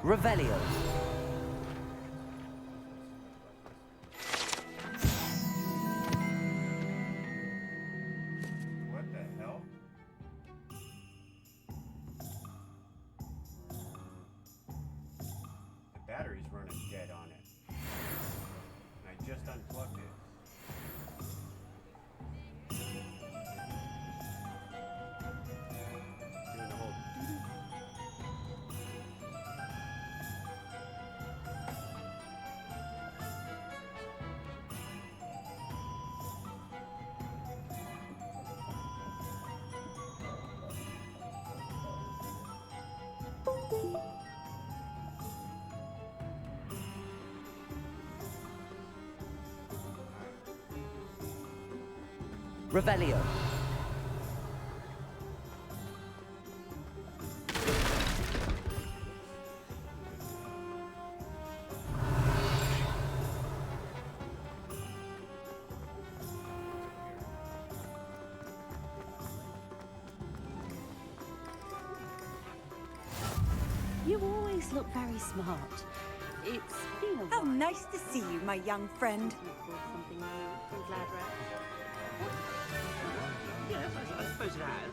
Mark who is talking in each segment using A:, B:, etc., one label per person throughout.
A: Revelio.
B: What the hell? The battery's running dead on it. And I just unplugged it. Doing the whole
A: Revelio.
C: You always look very smart. It's been a
D: How
C: while.
D: nice to see you, my young friend.
C: You bought something new from Gladrat?
E: Yes, I suppose it has.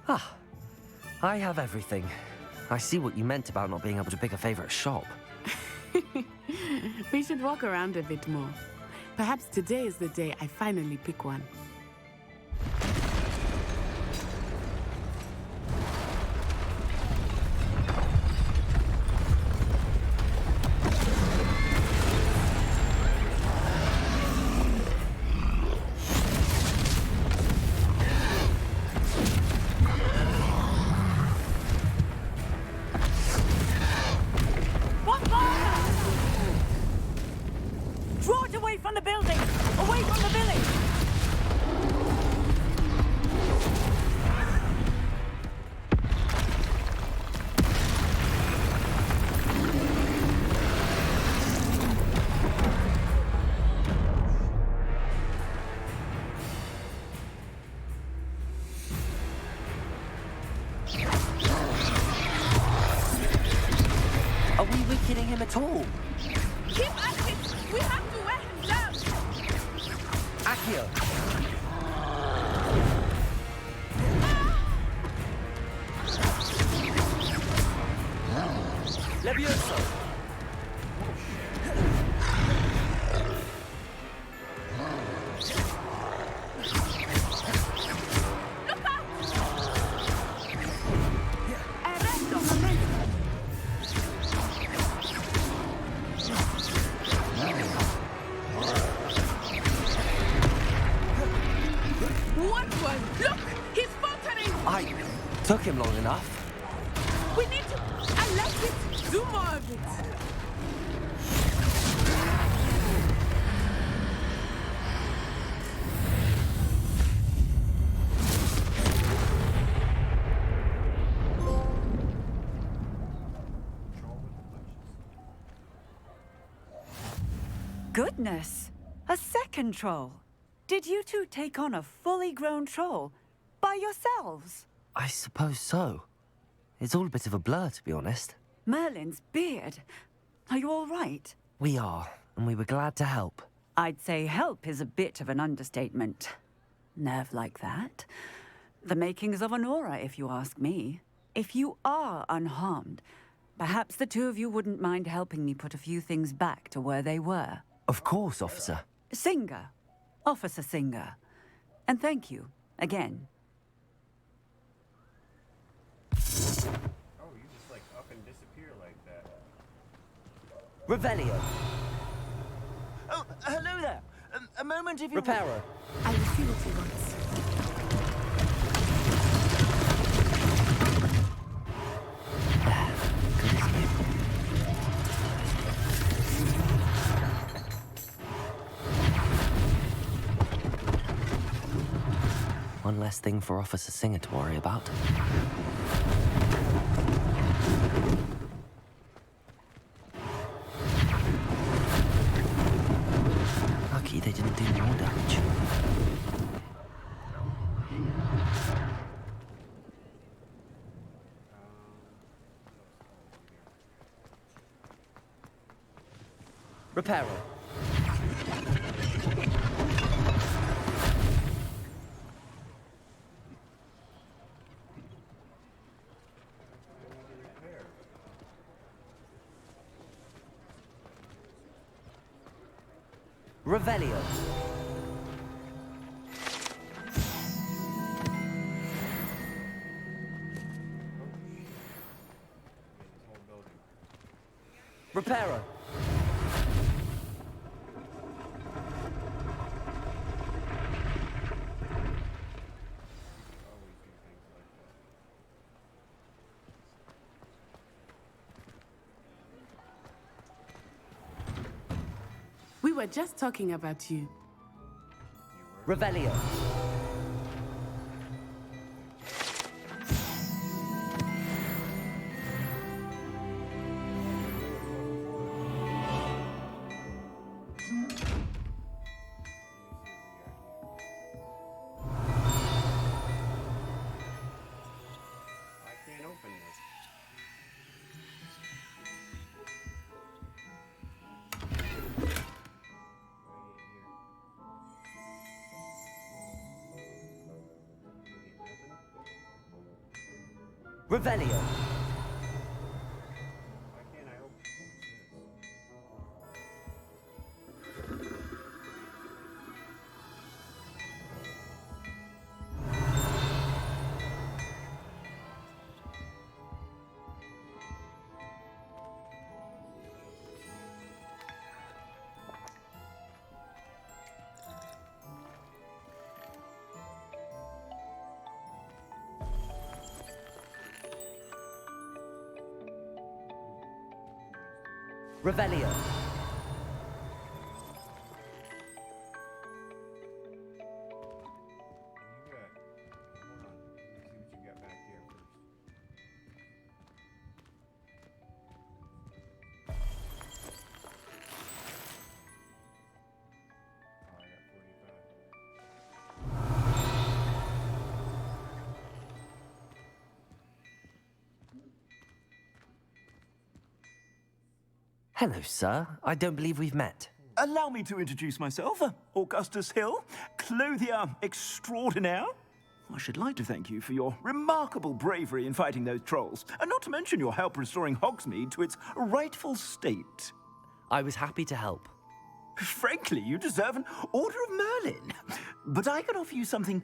A: Ah, I have everything. I see what you meant about not being able to pick a favorite shop.
F: We should walk around a bit more. Perhaps today is the day I finally pick one.
D: Draw it away from the building! Away from the village!
A: Are we weakening him at all?
F: Keep at it! We have to wear him down!
A: Accio! Levioso!
F: What was? Look! He's faltering!
A: I took him long enough.
F: We need to... I like it! Do more of it!
D: Goodness! A second troll! Did you two take on a fully grown troll? By yourselves?
A: I suppose so. It's all a bit of a blur, to be honest.
D: Merlin's beard. Are you all right?
A: We are, and we were glad to help.
D: I'd say help is a bit of an understatement. Nerve like that. The makings of an aura, if you ask me. If you are unharmed, perhaps the two of you wouldn't mind helping me put a few things back to where they were.
A: Of course, officer.
D: Singer. Officer Singer. And thank you, again.
B: Oh, you just like up and disappear like that.
A: Revelio.
E: Oh, hello there. A moment if you...
A: Reparo.
F: I will see what he wants.
A: Good as new. One less thing for Officer Singer to worry about. Lucky they didn't do more damage. Reparo. Revelio. Reparo.
F: We were just talking about you.
A: Revelio.
B: I can't open this.
A: Revelio.
B: Why can't I open this?
A: Revelio.
B: Hold on. Let's see what you got back here first. Oh, I got 45.
A: Hello, sir. I don't believe we've met.
E: Allow me to introduce myself, Augustus Hill, clothier extraordinaire. I should like to thank you for your remarkable bravery in fighting those trolls, and not to mention your help restoring Hogsmeade to its rightful state.
A: I was happy to help.
E: Frankly, you deserve an Order of Merlin. But I can offer you something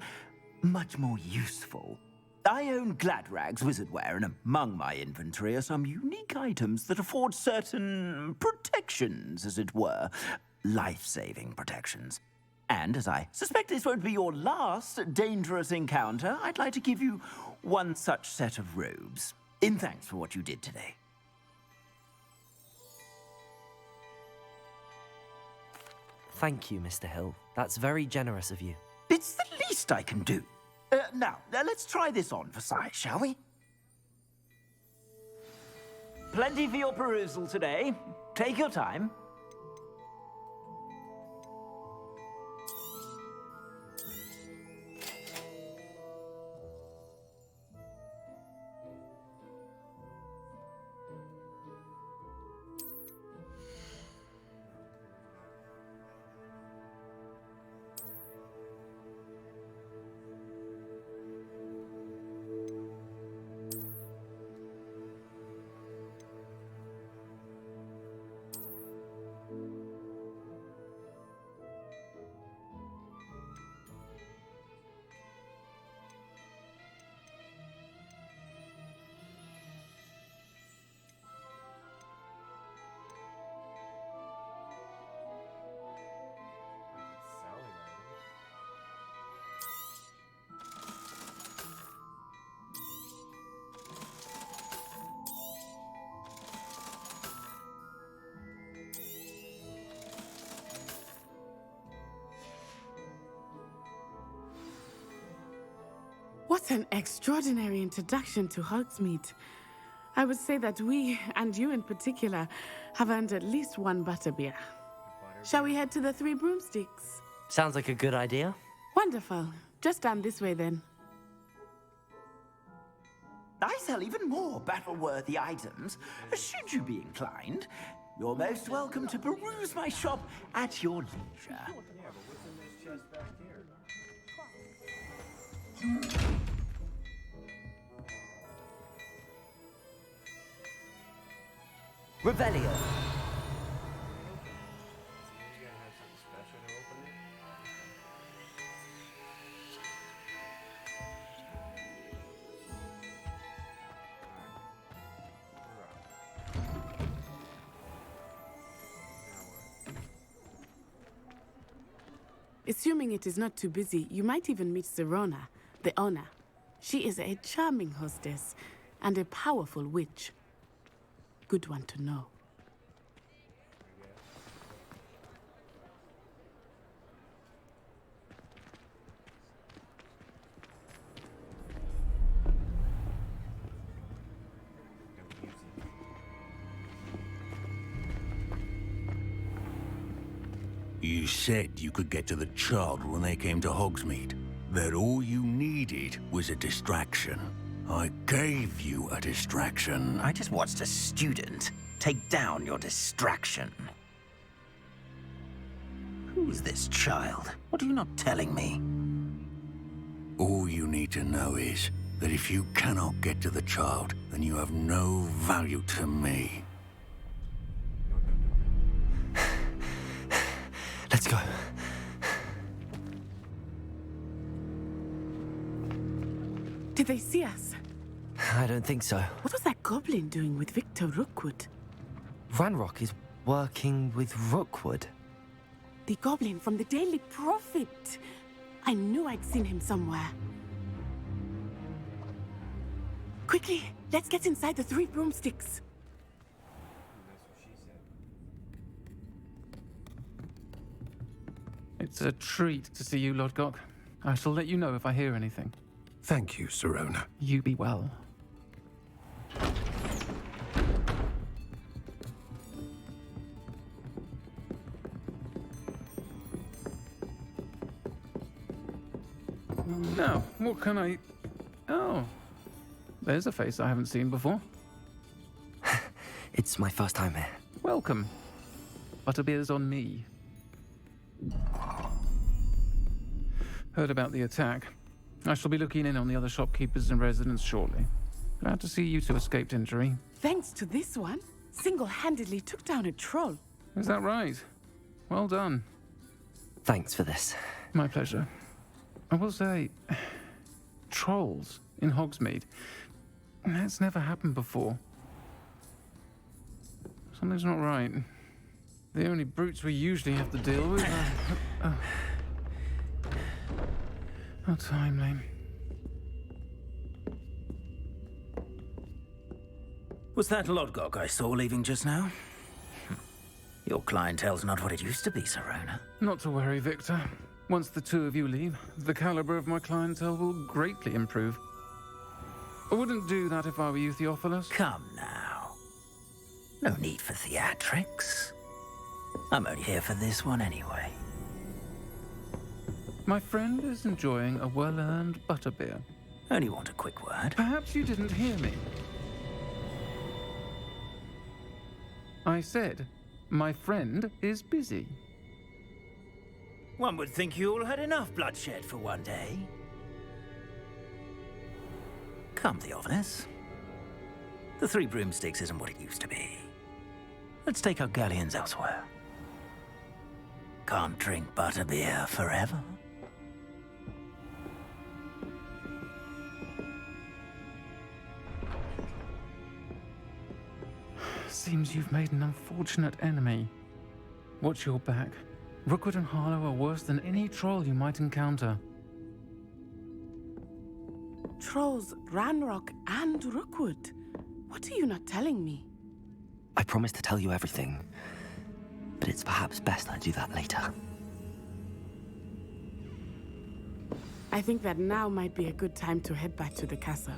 E: much more useful. I own Gladrag's wizardware, and among my inventory are some unique items that afford certain protections, as it were. Life-saving protections. And as I suspect this won't be your last dangerous encounter, I'd like to give you one such set of robes, in thanks for what you did today.
A: Thank you, Mr. Hill. That's very generous of you.
E: It's the least I can do. Now, let's try this on for size, shall we? Plenty for your perusal today. Take your time.
F: What an extraordinary introduction to Hogsmeade. I would say that we, and you in particular, have earned at least one butterbeer. Shall we head to the Three Broomsticks?
A: Sounds like a good idea.
F: Wonderful. Just down this way then.
E: I sell even more battle-worthy items, should you be inclined. You're most welcome to peruse my shop at your leisure.
B: Yeah, but what's in this chest back here?
A: Revelio.
B: You gotta have something special to open it.
F: Assuming it is not too busy, you might even meet Sirona, the owner. She is a charming hostess and a powerful witch. Good one to know.
G: You said you could get to the child when they came to Hogsmeade. That all you needed was a distraction. I gave you a distraction.
E: I just watched a student take down your distraction. Who's this child? What are you not telling me?
G: All you need to know is that if you cannot get to the child, then you have no value to me.
A: Let's go.
F: Did they see us?
A: I don't think so.
F: What was that goblin doing with Victor Rookwood?
A: Ranrock is working with Rookwood.
F: The goblin from the Daily Prophet. I knew I'd seen him somewhere. Quickly, let's get inside the 3 broomsticks.
H: It's a treat to see you, Lodgok. I shall let you know if I hear anything.
I: Thank you, Sirona.
H: You be well. Now, what can I... Oh, there's a face I haven't seen before.
A: It's my first time here.
H: Welcome. Butterbeer's on me. Heard about the attack. I shall be looking in on the other shopkeepers and residents shortly. Glad to see you two escaped injury.
F: Thanks to this one, single-handedly took down a troll.
H: Is that right? Well done.
A: Thanks for this.
H: My pleasure. I will say, trolls in Hogsmeade. That's never happened before. Something's not right. The only brutes we usually have to deal with are... How timely.
E: Was that Lodgok I saw leaving just now? Your clientele's not what it used to be, Sirona.
H: Not to worry, Victor. Once the two of you leave, the caliber of my clientele will greatly improve. I wouldn't do that if I were you, Theophilus.
E: Come now. No need for theatrics. I'm only here for this one anyway.
H: My friend is enjoying a well-earned butterbeer.
E: Only want a quick word.
H: Perhaps you didn't hear me. I said, my friend is busy.
E: One would think you all had enough bloodshed for one day. Come, Theophilus. The 3 broomsticks isn't what it used to be. Let's take our galleons elsewhere. Can't drink butterbeer forever.
H: Seems you've made an unfortunate enemy. Watch your back. Rookwood and Harlow are worse than any troll you might encounter.
F: Trolls, Ranrock, and Rookwood. What are you not telling me?
A: I promise to tell you everything, but it's perhaps best I do that later.
F: I think that now might be a good time to head back to the castle.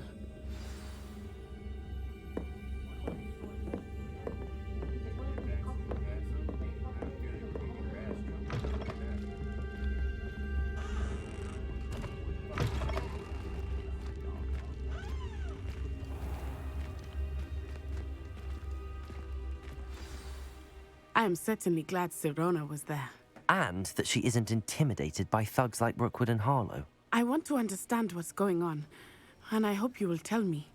F: I am certainly glad Sirona was there.
A: And that she isn't intimidated by thugs like Rookwood and Harlow.
F: I want to understand what's going on, and I hope you will tell me.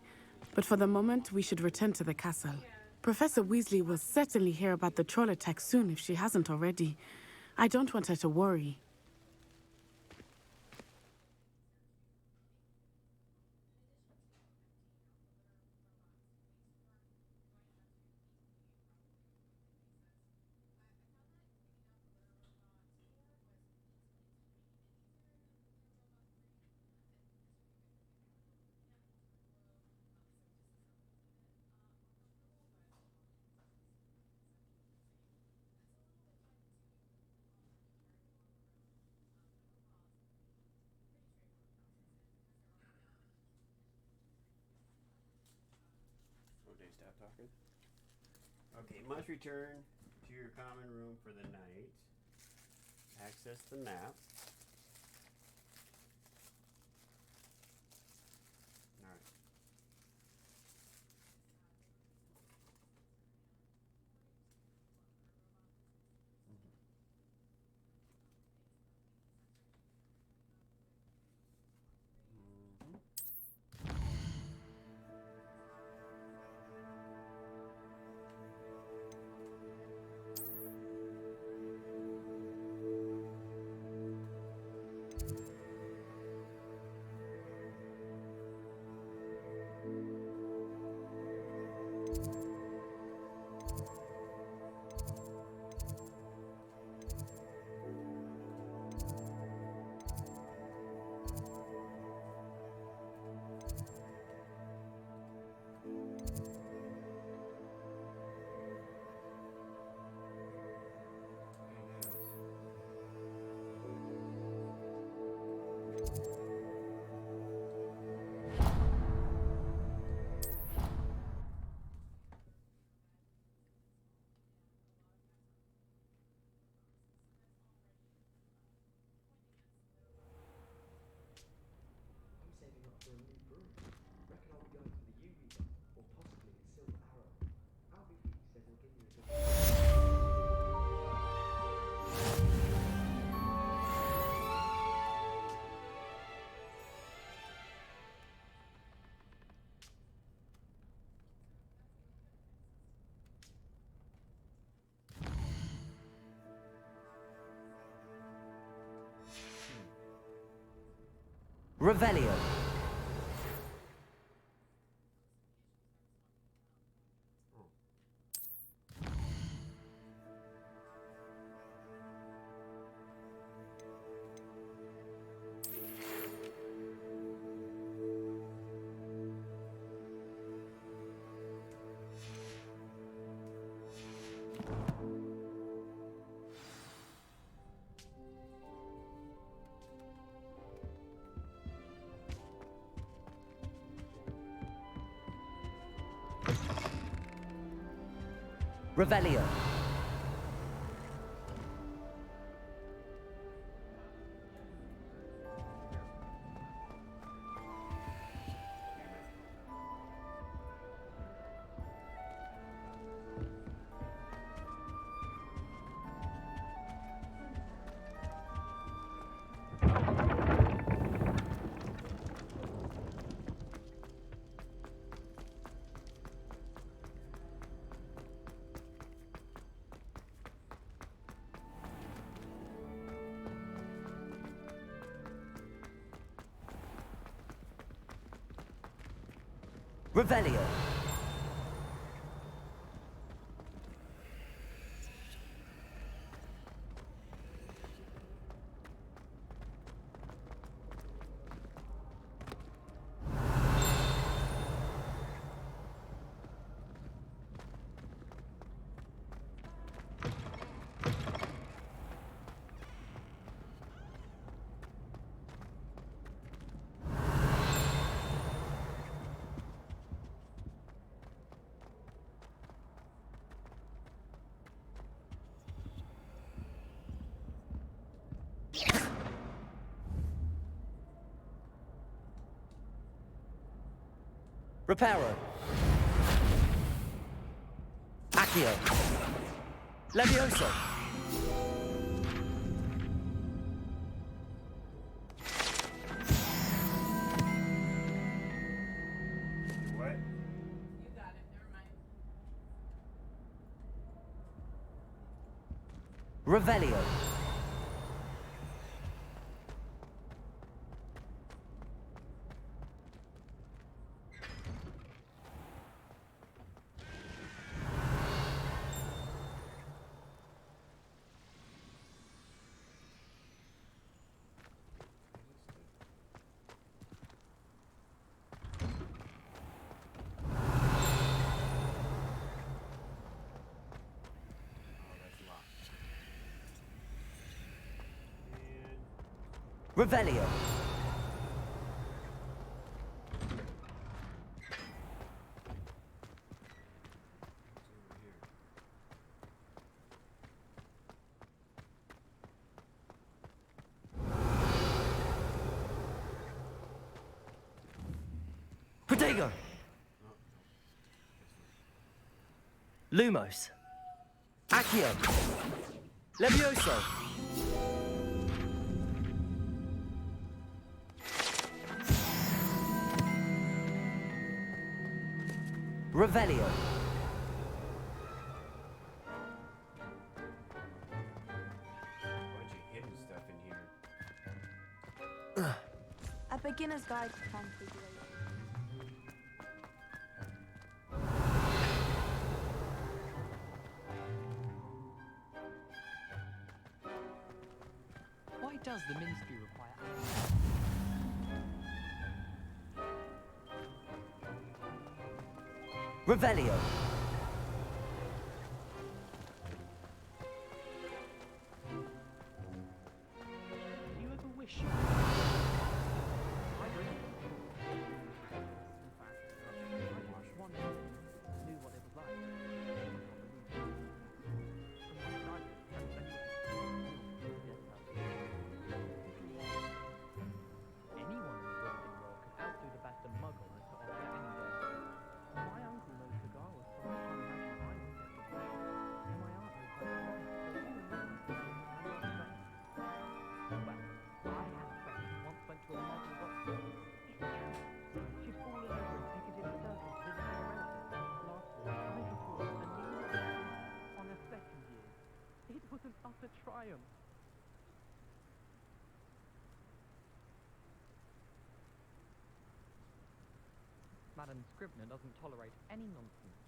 F: But for the moment, we should return to the castle. Professor Weasley will certainly hear about the troll attack soon if she hasn't already. I don't want her to worry.
B: Okay, stop talking. Okay, must return to your common room for the night. Access the map. Alright.
A: Revelio. Revelio. Revelio. Reparo. Accio. Levioso!
B: What?
A: Revelio. Revelio. Protego. Lumos. Accio. Levioso. Revelio.
B: Bunch of hidden stuff in here.
J: A beginner's guide to configuration.
K: Why does the Ministry require...
A: Revelio.
K: Do you ever wish you... I don't. In fact, I watched one knew what it was like. And one night, anyone in the Wizarding world could outdo the best of Muggle and put on there any day. My uncle knows the Garlas, so I can't imagine I would get the way. And my aunt knows how to write, so who knows? Well, I had a friend who once went to a Muggle doctor. She'd fallen over in Piccadilly Circus visiting a relative. Last year, I report a new on her second year. It was an utter triumph. Madame Scribner doesn't tolerate any nonsense,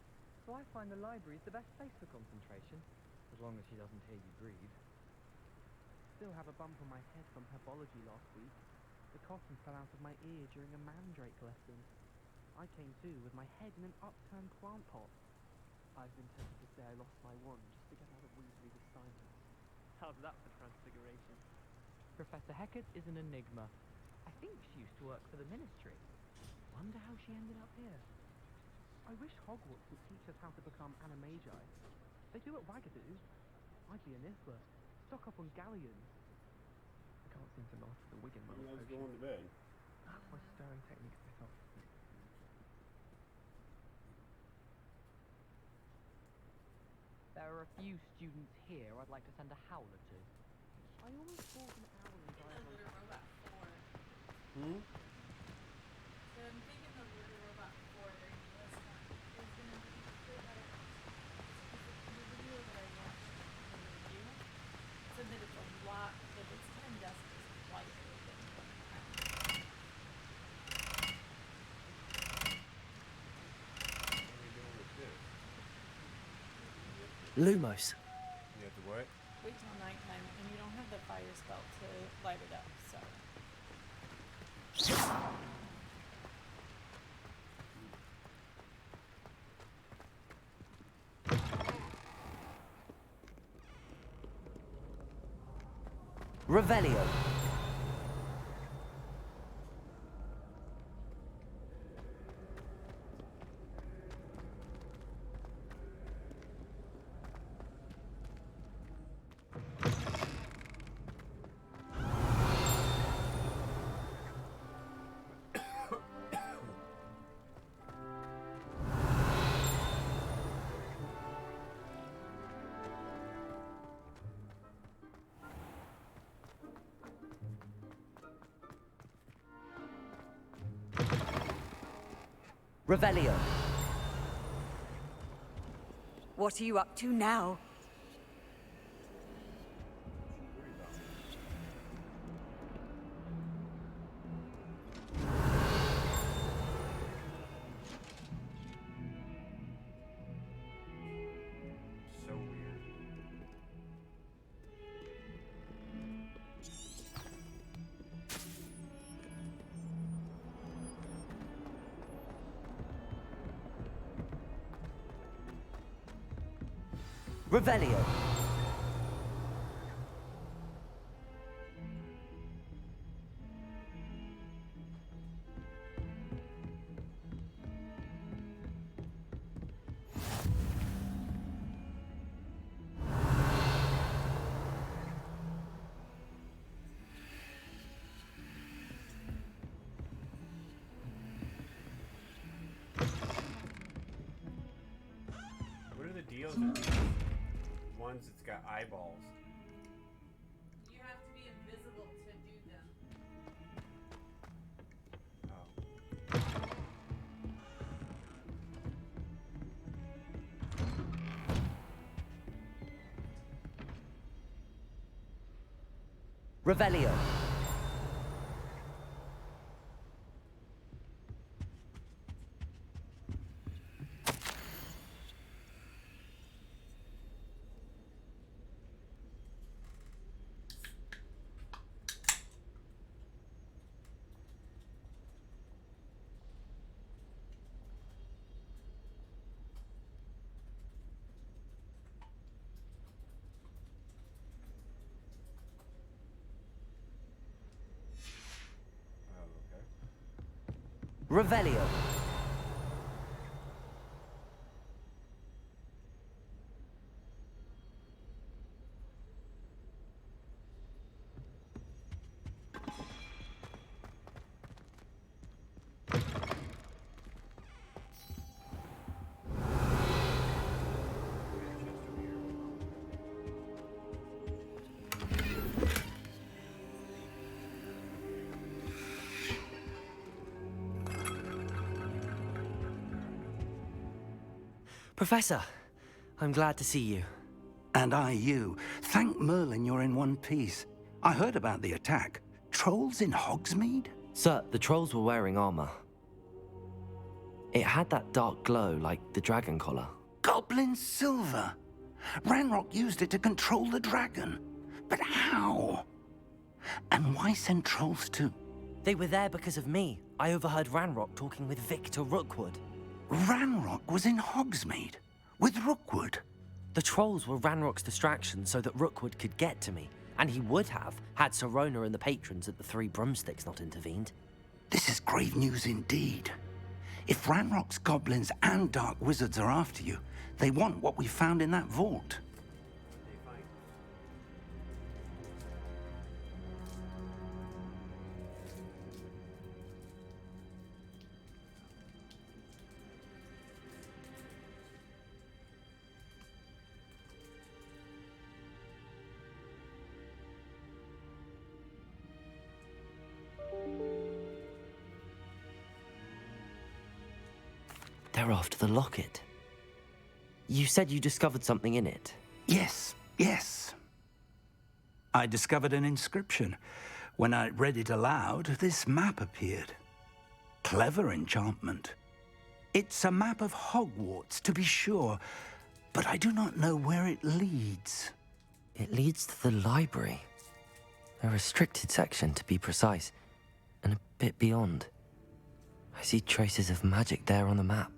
K: so I find the library is the best place for concentration, as long as she doesn't hear you breathe. Still have a bump on my head from herbology last week. The cotton fell out of my ear during a mandrake lesson. I came to with my head in an upturned plant pot. I've been tempted to say I lost my wand just to get out of Weasley's assignment. How's that for transfiguration? Professor Hecat is an enigma. I think she used to work for the Ministry. Wonder how she ended up here. I wish Hogwarts would teach us how to become animagi. They do at Wagadu. I'd be a Niffler. Stock up on galleons. I can't seem to master the Wigan Mother
B: I was
K: potion.
B: going to bed.
K: My stirring technique's a bit off. There are a few students here I'd like to send a howler to. I always thought an owl and dialogue...
B: Hmm?
J: So I'm thinking the Murder Robot 4 during the US time is going to be good at it. The video that I watched from the review said that it's a lot, that it's 10 decibels quieter than
B: What are we doing with this?
A: Lumos.
B: You have to what?
J: wait till nighttime, and you don't have the fire spell to light it up, so.
A: Revelio. Revelio.
D: What are you up to now?
B: So weird.
A: Revelio.
B: What are the deals with these ones that's got eyeballs?
J: You have to be invisible to do them.
B: Oh.
A: Revelio.
B: Oh, okay.
A: Revelio. Professor, I'm glad to see you.
E: And I you. Thank Merlin you're in one piece. I heard about the attack. Trolls in Hogsmeade?
A: Sir, the trolls were wearing armor. It had that dark glow like the dragon collar.
E: Goblin silver. Ranrock used it to control the dragon. But how? And why send trolls too?
A: They were there because of me. I overheard Ranrock talking with Victor Rookwood.
E: Ranrock was in Hogsmeade with Rookwood.
A: The trolls were Ranrock's distraction so that Rookwood could get to me, and he would have had Sirona and the patrons at the Three Broomsticks not intervened.
E: This is grave news indeed. If Ranrock's goblins and dark wizards are after you, they want what we found in that vault.
B: They find.
A: They're after the locket. You said you discovered something in it.
E: Yes, yes. I discovered an inscription. When I read it aloud, this map appeared. Clever enchantment. It's a map of Hogwarts, to be sure, but I do not know where it leads.
A: It leads to the library. A restricted section, to be precise, and a bit beyond. I see traces of magic there on the map.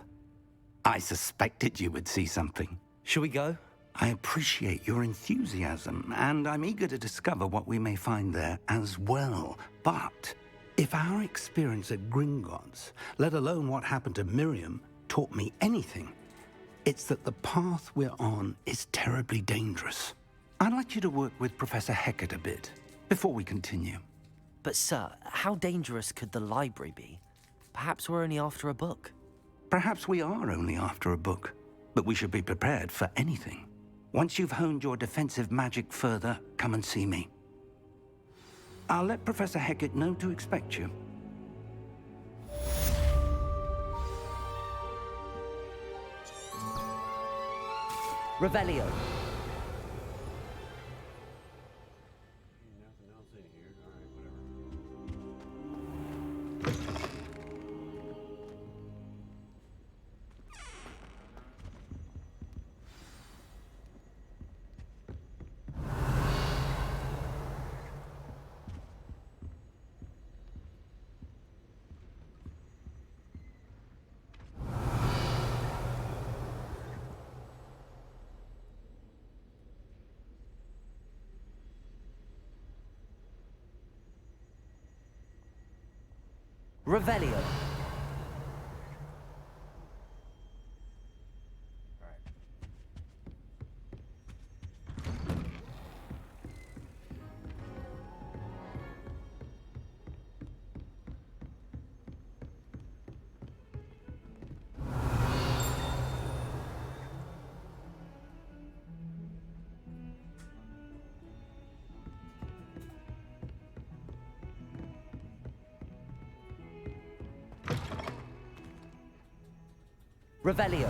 E: I suspected you would see something.
A: Shall we go?
E: I appreciate your enthusiasm, and I'm eager to discover what we may find there as well. But if our experience at Gringotts, let alone what happened to Miriam, taught me anything, it's that the path we're on is terribly dangerous. I'd like you to work with Professor Hecat a bit before we continue.
A: But sir, how dangerous could the library be? Perhaps we're only after a book.
E: Perhaps we are only after a book, but we should be prepared for anything. Once you've honed your defensive magic further, come and see me. I'll let Professor Hecat know to expect you.
A: Revelio.
B: Nothing else in here. Alright, whatever.
A: Revelio.
B: Alright.
A: Revelio.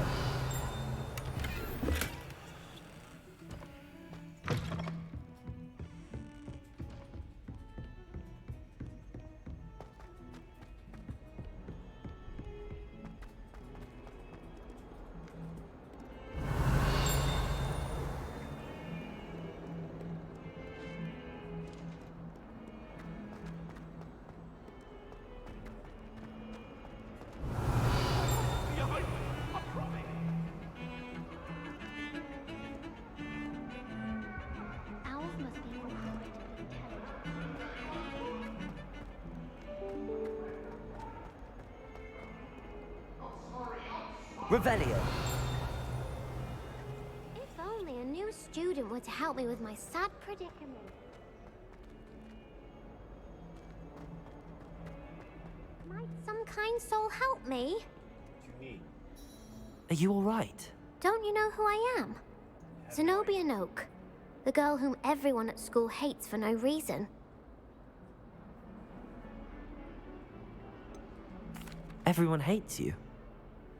L: Owls must be incredibly intelligent.
A: Revelio.
L: If only a new student were to help me with my sad predicament. Might some kind soul help me?
B: What you mean?
A: Are you alright?
L: Don't you know who I am? Zenobia Noak, the girl whom everyone at school hates for no reason.
A: Everyone hates you.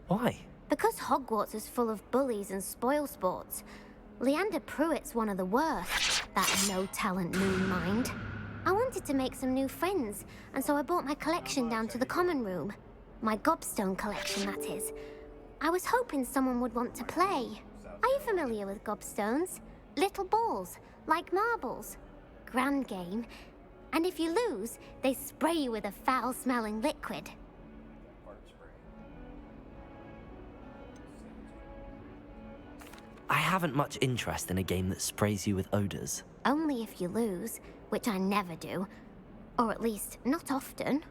A: Why?
L: Because Hogwarts is full of bullies and spoilsports. Leander Pruitt's one of the worst, that no-talent moon mind. I wanted to make some new friends, and so I brought my collection down to the common room. My gobstone collection, that is. I was hoping someone would want to play. Are you familiar with gobstones? Little balls, like marbles. Grand game. And if you lose, they spray you with a foul-smelling liquid.
B: Fart spray.
A: I haven't much interest in a game that sprays you with odors.
L: Only if you lose, which I never do. Or at least, not often.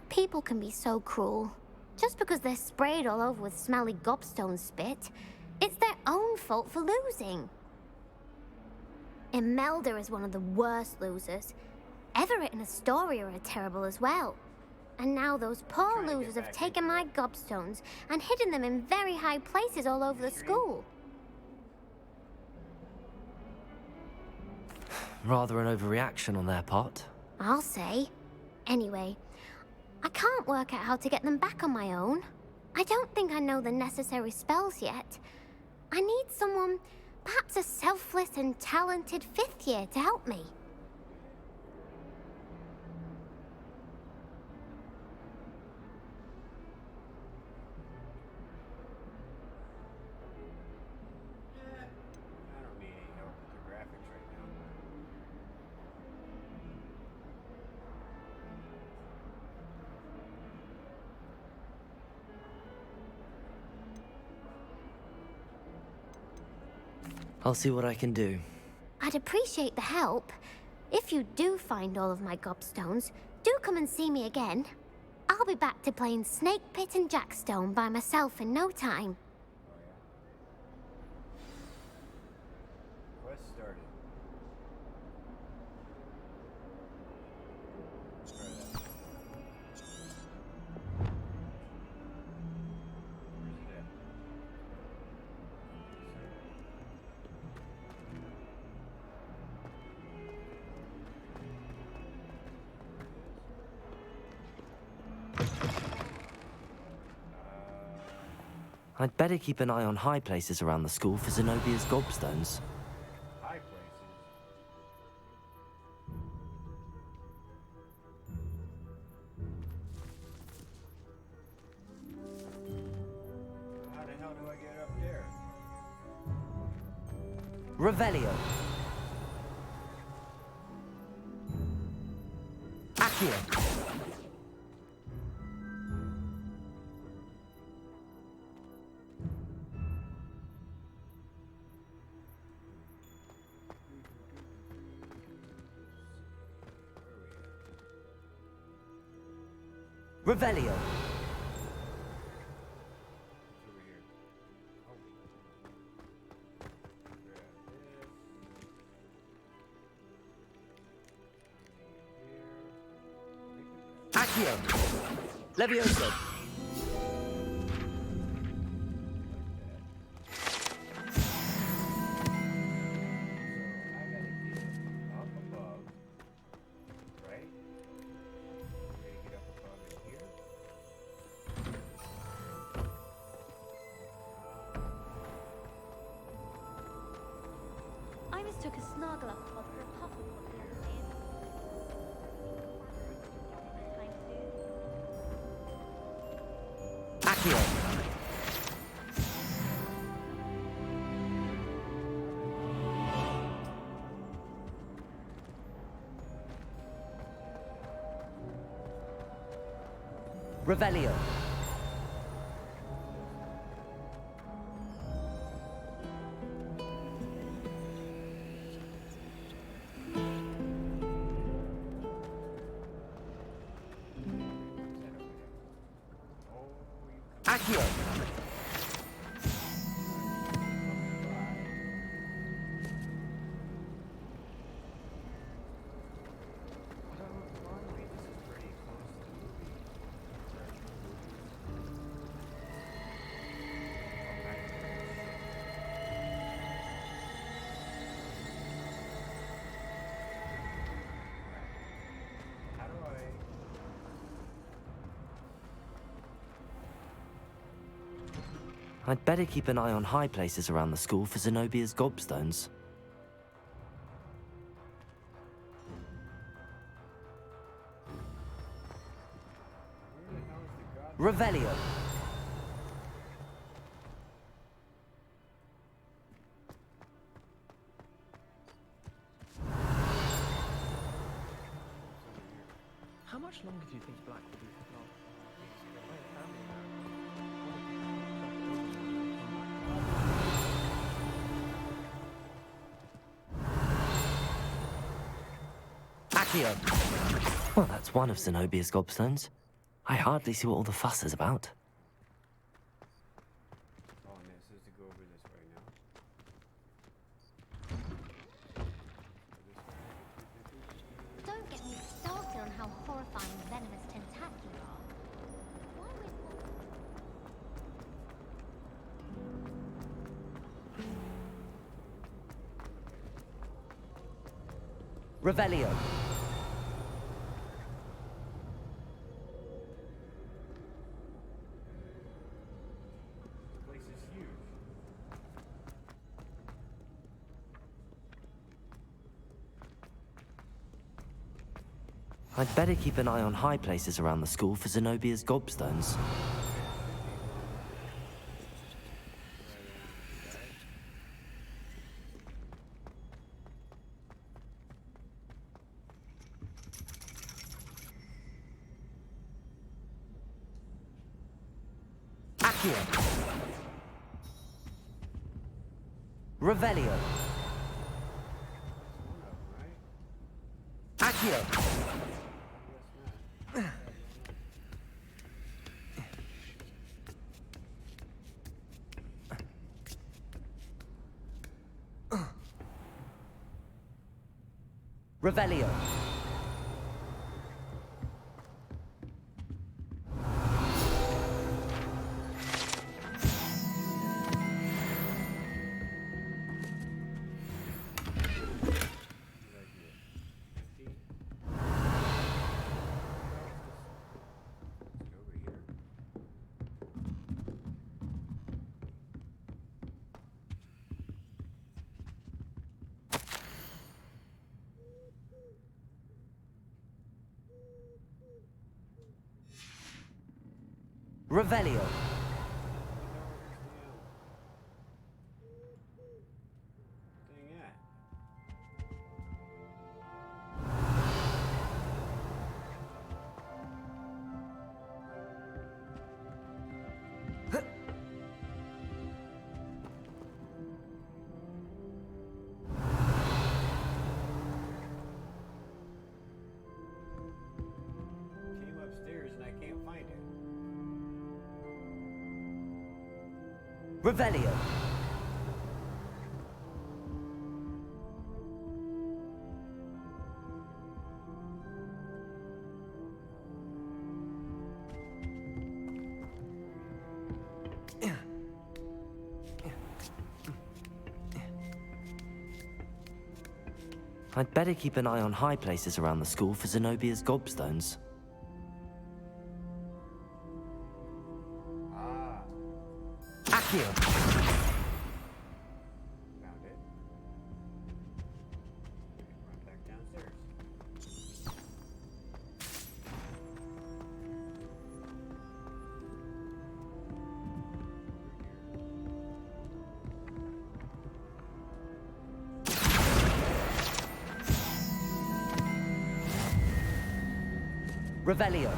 L: People can be so cruel. Just because they're sprayed all over with smelly gobstone spit, it's their own fault for losing. Imelda is one of the worst losers. Everett and Astoria are terrible as well. And now those poor losers have taken my gobstones and hidden them in very high places all over the school.
A: Rather an overreaction on their part.
L: I'll say. Anyway, I can't work out how to get them back on my own. I don't think I know the necessary spells yet. I need someone, perhaps a selfless and talented fifth year to help me.
B: I don't need any help with the graphics right now.
A: I'll see what I can do.
L: I'd appreciate the help. If you do find all of my gobstones, do come and see me again. I'll be back to playing Snake Pit and Jackstone by myself in no time.
B: Quest started. Let's try that. Where's it at?
A: I'd better keep an eye on high places around the school for Zenobia's gobstones.
B: High places. How the hell do I get up there?
A: Revelio. Accio. Revelio.
B: Over here.
A: Accio. Levioso.
L: I mistook a Snargloth pod for a Pufflepod the other day.
A: Accio. Revelio. Accio. I'd better keep an eye on high places around the school for Zenobia's gobstones. Revelio.
K: How much longer do you think Black will be for long?
A: Accio. Well, that's one of Zenobia's gobstones. I hardly see what all the fuss is about.
B: Oh, and this is to go over this right now.
L: Don't get me started on how horrifying venomous tentacula are. Why would...
A: Revelio.
B: The place is huge.
A: I'd better keep an eye on high places around the school for Zenobia's gobstones. Accio. Revelio. Accio. Revelio. Revelio.
B: Dang it. Came upstairs and I can't find it.
A: Revelio. I'd better keep an eye on high places around the school for Zenobia's gobstones.
B: Ah,
A: Accio!
B: found it. Run back downstairs.
A: Revelio.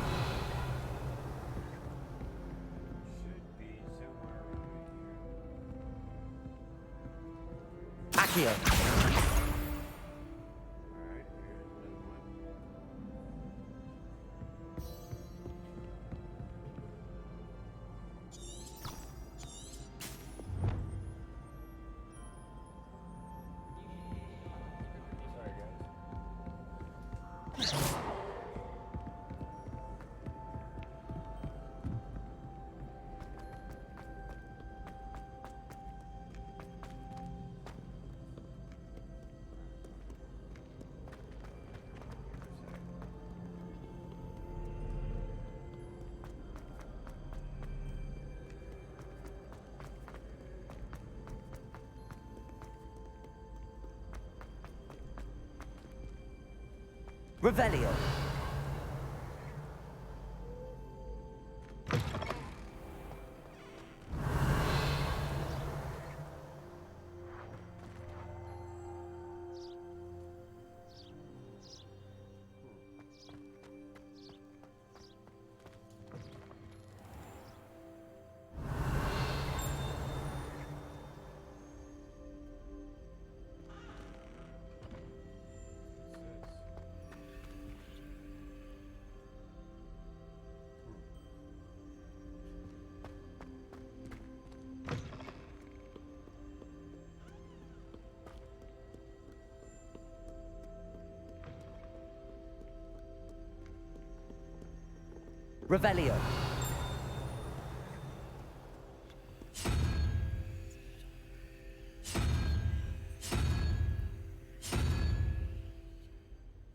B: Should be somewhere around here.
A: Accio!
B: Alright, here's another one. Sorry, guys.
A: Revelio. Revelio.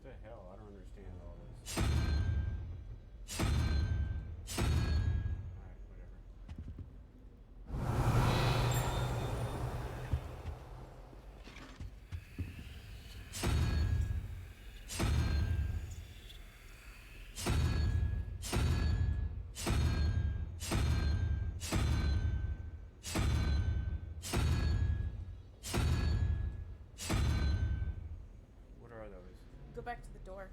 B: What the hell? I don't understand all this. Alright, whatever. What are those?
J: Go back to the door.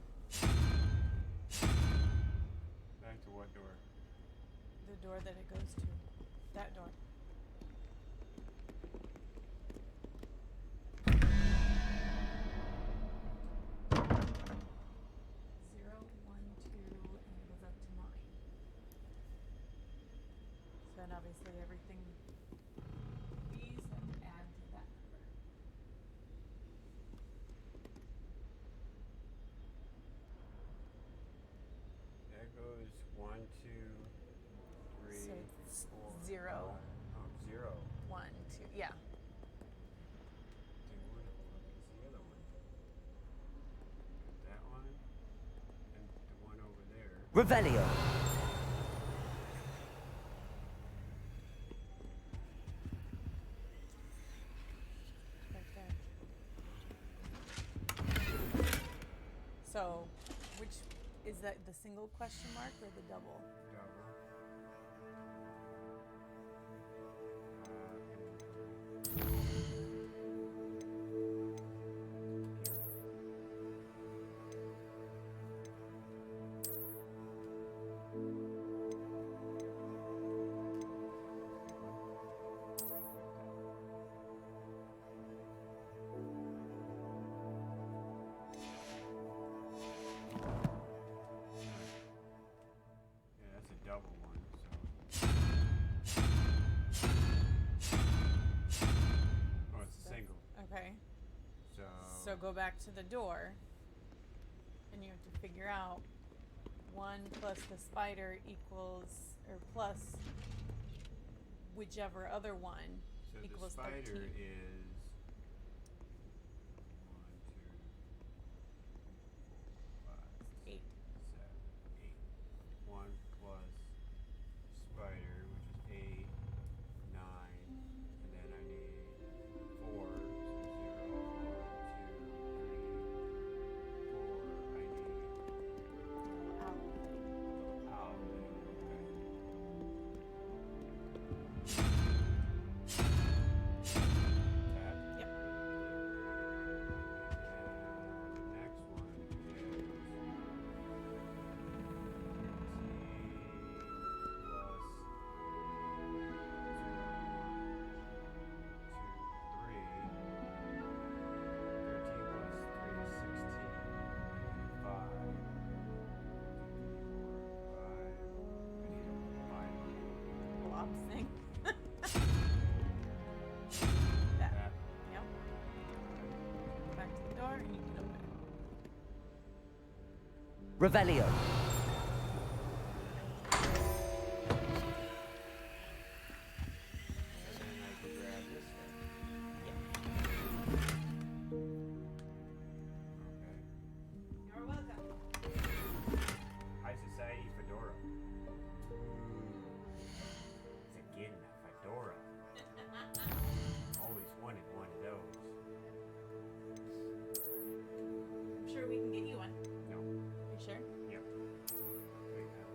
B: Back to what door?
J: The door that it goes to. That door. Zero, 1, 2, and it goes up to 9. So then obviously everything these and add to that number.
B: That goes 1, 2, 3,
J: So it's
B: 4.
J: 0,
B: 0.
J: 1, 2. Yeah.
B: Dude, where the fuck is the other one? That one and the one over there.
A: Revelio.
J: Right there. So, which is that the single question mark or the double?
B: Double.
J: So go back to the door, and you have to figure out 1 plus the spider equals, or plus whichever other one
B: So the
J: equals
B: spider
J: 13.
B: is 1, 2, 3, 4, 5, 6,
J: 8.
B: 7, 8. 1 plus spider, which is 8, 9, and then I need 4. So 0, 1, 2, 3, 4. I need
J: Owl.
B: owl.
J: Yep.
B: The next one is T plus 0, 1, 2, 3. 13 plus 3 is 16. 5. 1, 2, 3, 4, 5. I need a 5.
J: Blob thing.
B: That.
J: Yep. Go back to the door and you can open it.
A: Revelio.
B: And then I can grab this thing. Okay.
J: You're welcome.
B: High Society Fedora. It's again a fedora. Always wanted one of those.
J: I'm sure we can get you one.
B: No.
J: You sure?
B: Yep. Wait,
J: I'm gonna go eat something.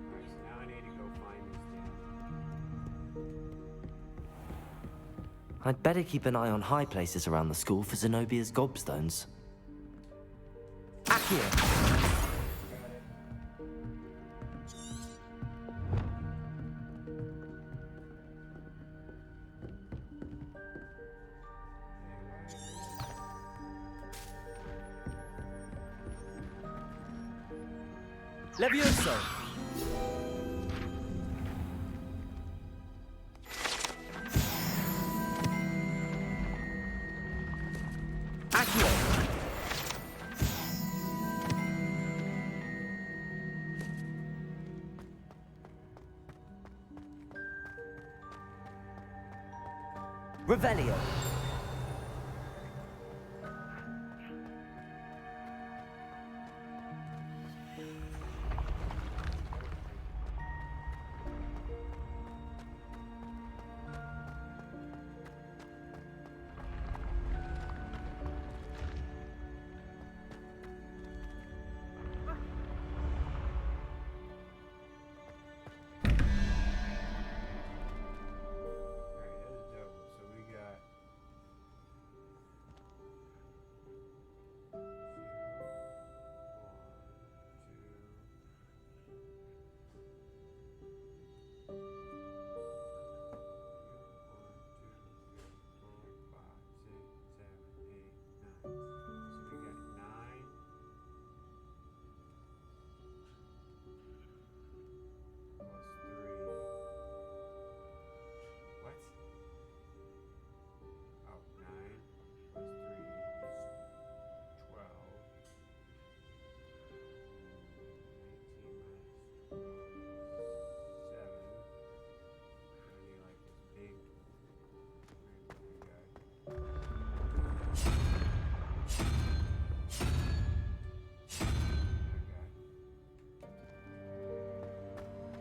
B: Alright, so now I need to go find this thing.
A: I'd better keep an eye on high places around the school for Zenobia's gobstones. Accio! Levioso! Accio! Revelio!
B: Alright, that's double. So we got 0, 1, 2, 1, 2, 3, 4, 5, 6, 7, 8, 9. So we got 9 plus 3. What? Oh, 9 plus 3 is 12. 18 minus 12 is 7. I need like this big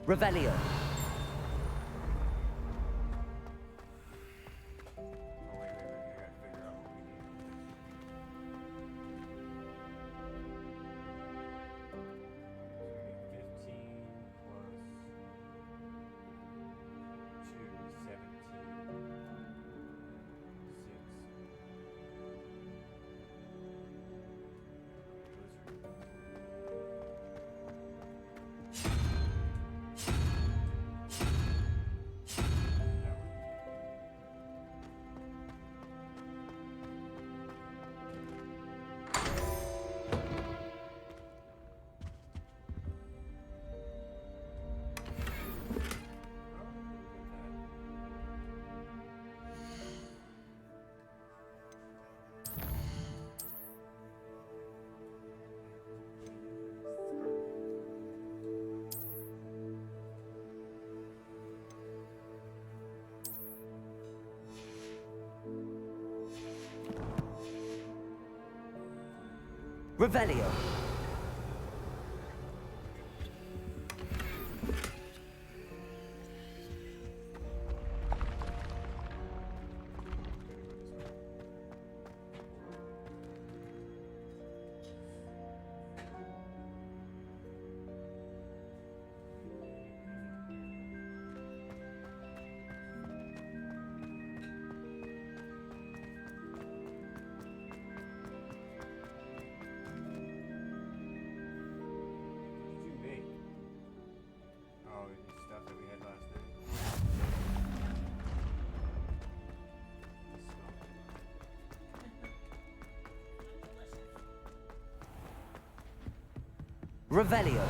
A: Revelio!
B: Oh, wait, I gotta figure out what we need. So we get 15 plus 2 is 17. 6.
A: Revelio.
B: What did you make? Oh, the stuff that we had last night.
A: Revelio.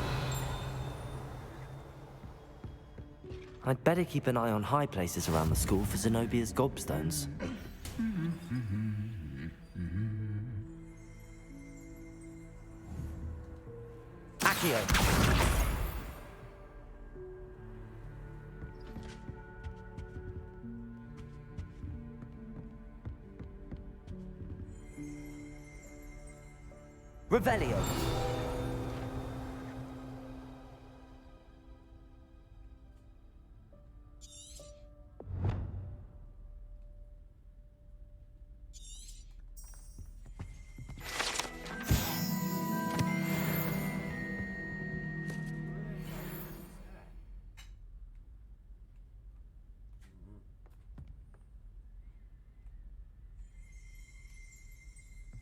A: I'd better keep an eye on high places around the school for Zenobia's gobstones. Accio. Revelio.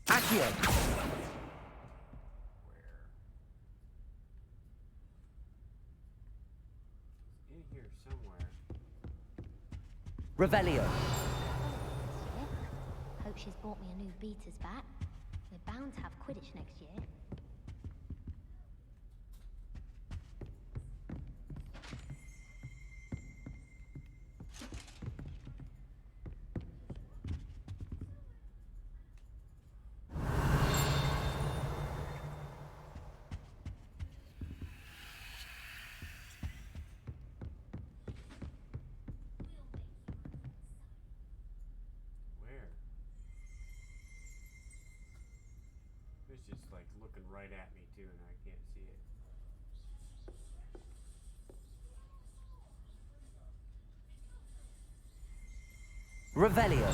A: Accio.
B: In here somewhere.
A: Revelio.
L: Hope she's bought me a new beater's bat. We're bound to have Quidditch next year.
B: Where? It's just like looking right at me too, and I can't see it.
A: Revelio.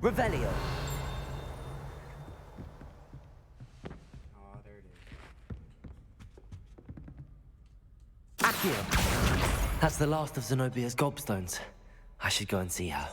A: Revelio.
B: Oh, there it is.
A: Accio. That's the last of Zenobia's gobstones. I should go and see her.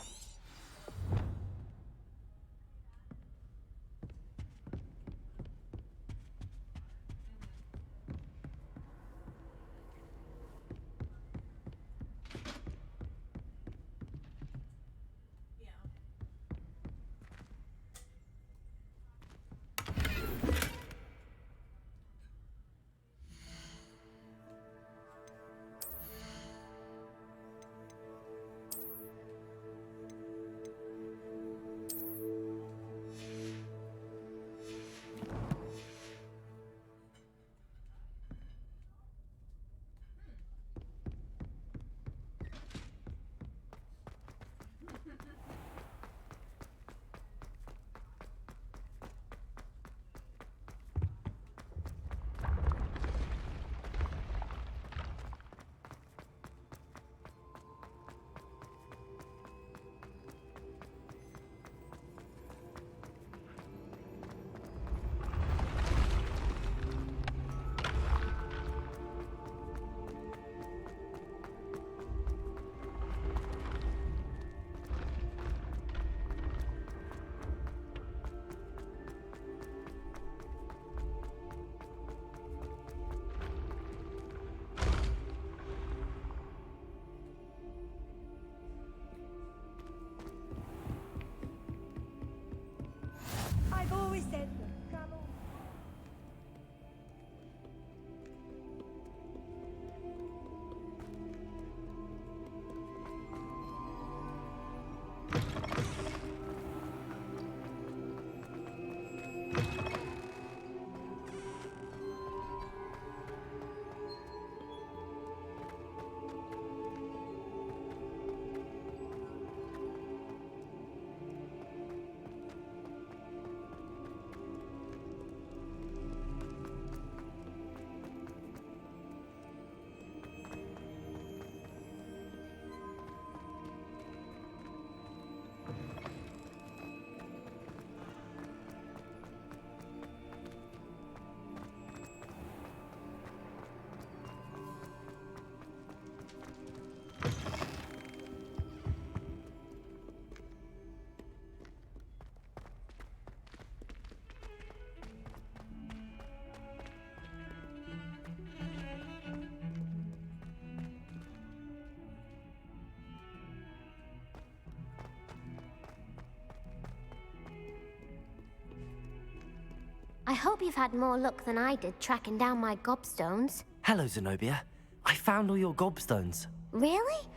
L: I hope you've had more luck than I did tracking down my gobstones.
A: Hello, Zenobia. I found all your gobstones.
L: Really?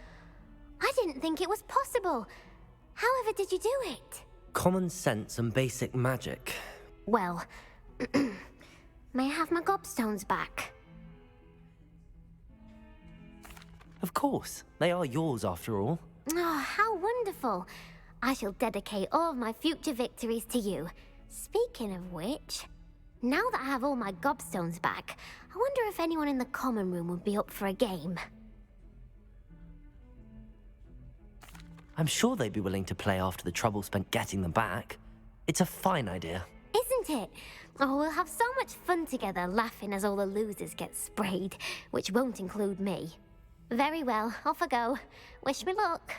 L: I didn't think it was possible. However did you do it?
A: Common sense and basic magic.
L: Well, may I have my gobstones back?
A: Of course. They are yours after all.
L: Oh, how wonderful. I shall dedicate all of my future victories to you. Speaking of which, now that I have all my gobstones back, I wonder if anyone in the common room would be up for a game.
A: I'm sure they'd be willing to play after the trouble spent getting them back. It's a fine idea.
L: Isn't it? Oh, we'll have so much fun together laughing as all the losers get sprayed, which won't include me. Very well, off I go. Wish me luck.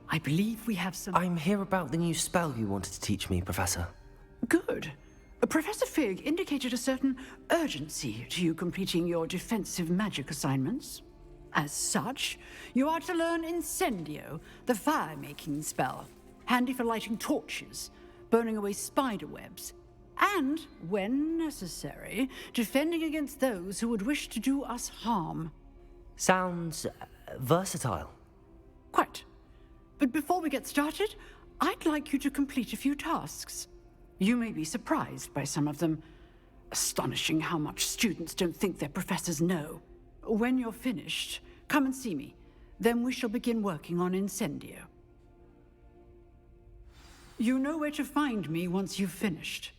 M: I believe we have some...
A: I'm here about the new spell you wanted to teach me, Professor.
M: Good. Professor Fig indicated a certain urgency to you completing your defensive magic assignments. As such, you are to learn Incendio, the fire-making spell, handy for lighting torches, burning away spider webs, and, when necessary, defending against those who would wish to do us harm.
A: Sounds versatile.
M: Quite. But before we get started, I'd like you to complete a few tasks. You may be surprised by some of them. Astonishing how much students don't think their professors know. When you're finished, come and see me. Then we shall begin working on Incendio. You know where to find me once you've finished.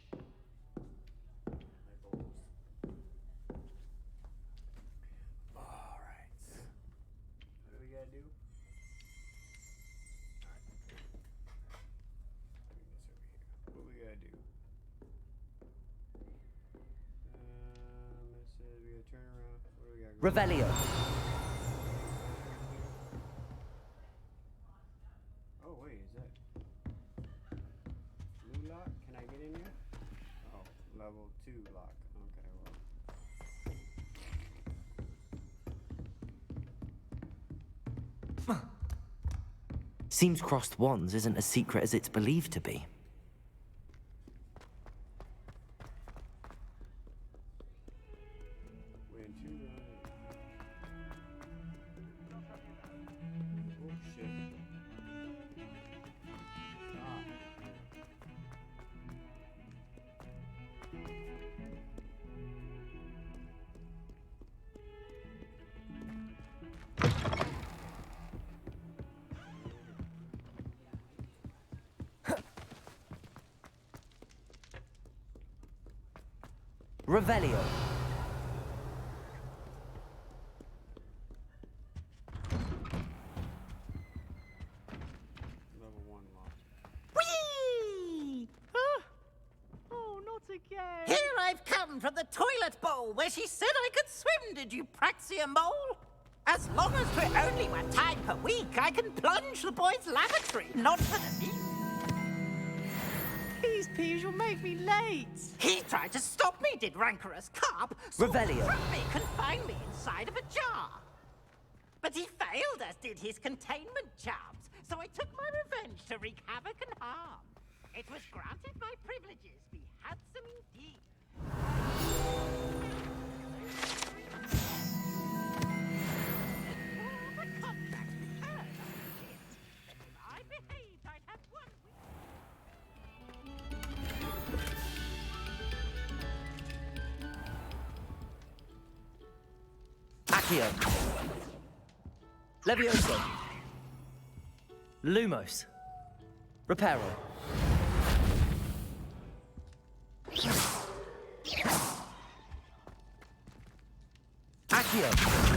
A: Revelio.
B: Oh, wait, is that new lock? Can I get in here? Oh, level 2 lock. Okay, well.
A: Seems crossed wands isn't as secret as it's believed to be. Revelio.
B: Level 1 lock.
N: Whee! Huh? Oh, not again. Here I've come from the toilet bowl where she said I could swim, did you Praxia mole? As long as we're only 1 time per week, I can plunge the boys' lavatory, not for the meat.
J: Please, Piers, you'll make me late.
N: He tried to stop me, did rancorous carp.
A: Revelio.
N: From me, confine me inside of a jar. But he failed, as did his containment charms. So I took my revenge to wreak havoc and harm. It was granted my privileges be handsome indeed. The contract returned. If I behaved, I'd have 1 week.
A: Accio. Levioso. Lumos. Reparo. Accio.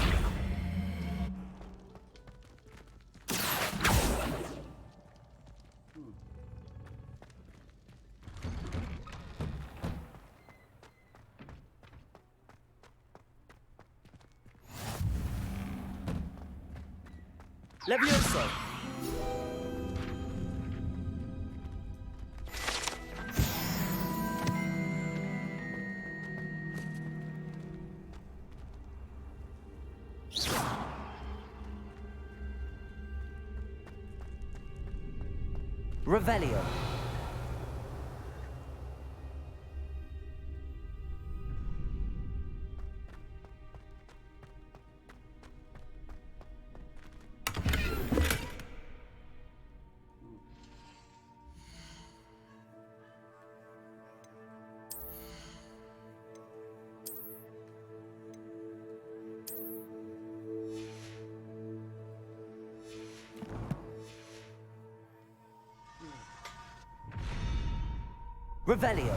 A: Levioso. Revelio. Revelio.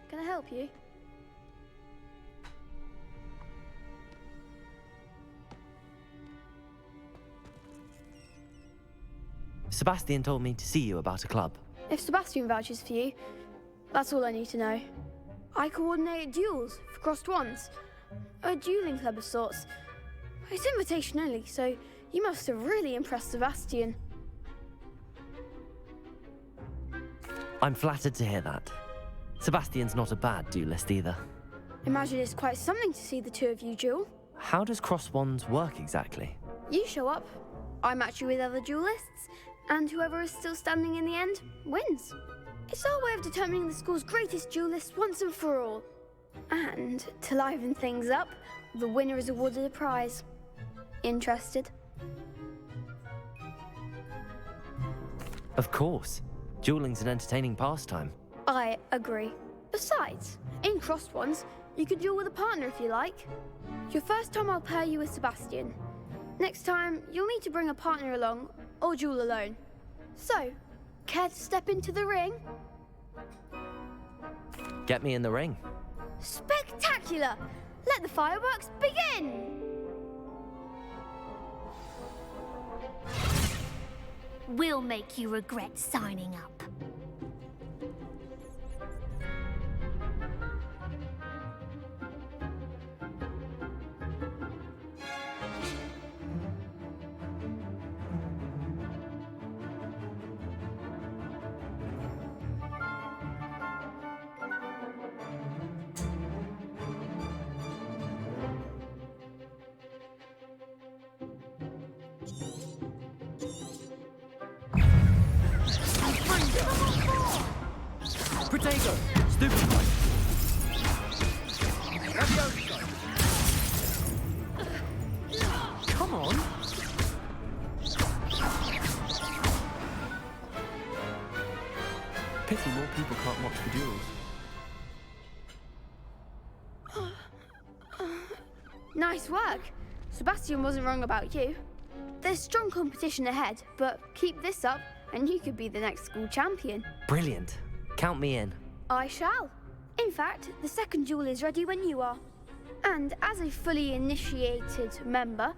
O: Can I help you?
A: Sebastian told me to see you about a club.
O: If Sebastian vouches for you, that's all I need to know. I coordinate duels for crossed wands. A dueling club of sorts. It's invitation only, so you must have really impressed Sebastian.
A: I'm flattered to hear that. Sebastian's not a bad duelist either.
O: Imagine it's quite something to see the two of you duel.
A: How does cross wands work exactly?
O: You show up, I match you with other duelists, and whoever is still standing in the end wins. It's our way of determining the school's greatest duelist once and for all. And to liven things up, the winner is awarded a prize. Interested?
A: Of course. Dueling's an entertaining pastime.
O: I agree. Besides, in crossed ones, you can duel with a partner if you like. Your first time I'll pair you with Sebastian. Next time, you'll need to bring a partner along, or duel alone. So, care to step into the ring?
A: Get me in the ring.
O: Spectacular! Let the fireworks begin!
L: We'll make you regret signing up.
A: Protego! Stupid! Come on! Pity more people can't watch the duels.
O: Nice work. Sebastian wasn't wrong about you. There's strong competition ahead, but keep this up and you could be the next school champion.
A: Brilliant. Count me in.
O: I shall. In fact, the second duel is ready when you are. And as a fully initiated member,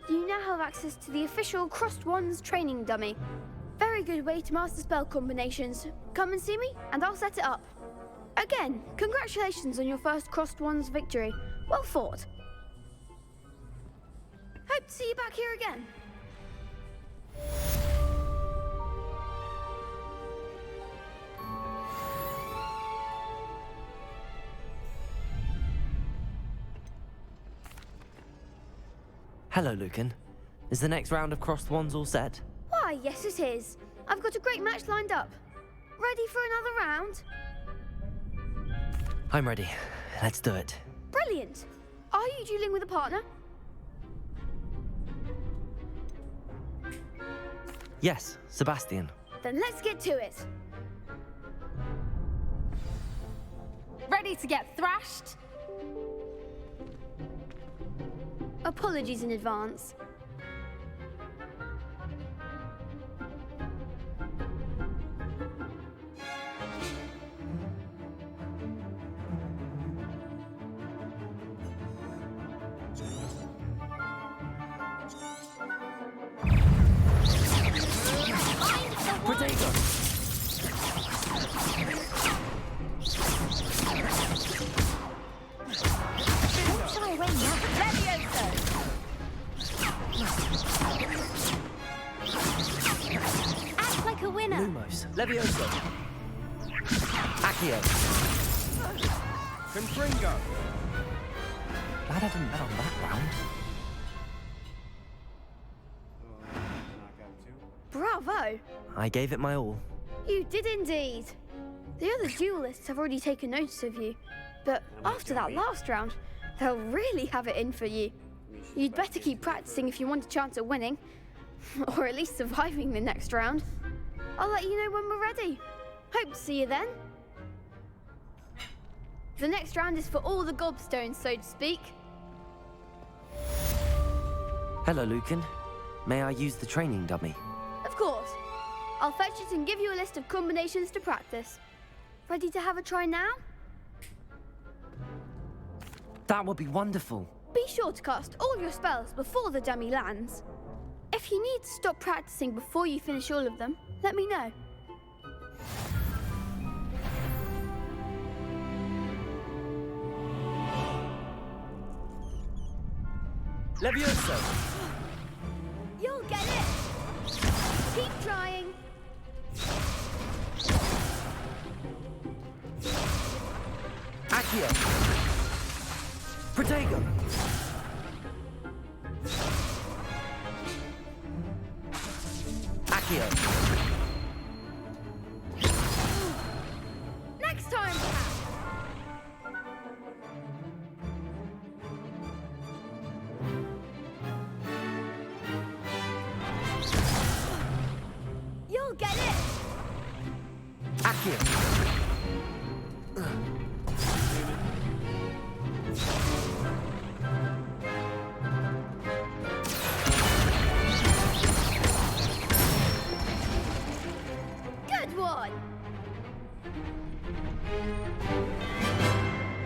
O: you now have access to the official Crossed Wands training dummy. Very good way to master spell combinations. Come and see me, and I'll set it up. Again, congratulations on your first Crossed Wands victory. Well fought. Hope to see you back here again.
A: Hello, Lucan. Is the next round of Crossed Wands all set?
O: Why, yes it is. I've got a great match lined up. Ready for another round?
A: I'm ready. Let's do it.
O: Brilliant. Are you dueling with a partner?
A: Yes, Sebastian.
O: Then let's get to it.
P: Ready to get thrashed?
O: Apologies in advance.
A: Protego!
O: What shall I win now?
P: Levioso!
O: Act like a winner.
A: Lumos. Levioso. Accio.
B: Confringo!
A: Glad I didn't bet on that round.
O: Bravo!
A: I gave it my all.
O: You did indeed. The other duelists have already taken notice of you, but after that last round, they'll really have it in for you. You'd better keep practicing if you want a chance at winning, or at least surviving the next round. I'll let you know when we're ready. Hope to see you then. The next round is for all the gobstones, so to speak.
A: Hello, Lucan. May I use the training dummy?
O: Of course. I'll fetch it and give you a list of combinations to practice. Ready to have a try now?
A: That would be wonderful.
O: Be sure to cast all your spells before the dummy lands. If you need to stop practicing before you finish all of them, let me know.
A: Levioso!
O: You'll get it! Keep trying.
A: Accio! Protego! Accio!
O: Next time, perhaps. You'll get it!
A: Accio!
O: Good one!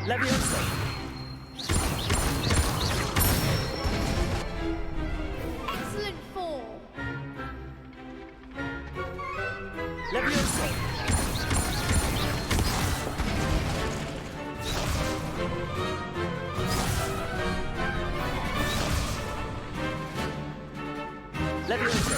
A: Levioso!
O: Excellent form!
A: Levioso! Levioso!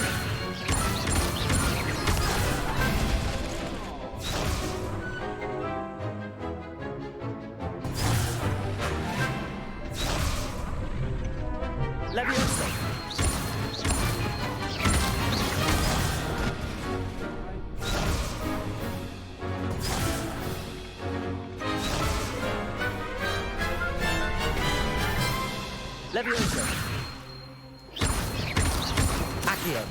A: Levioso! Levioso! Accio!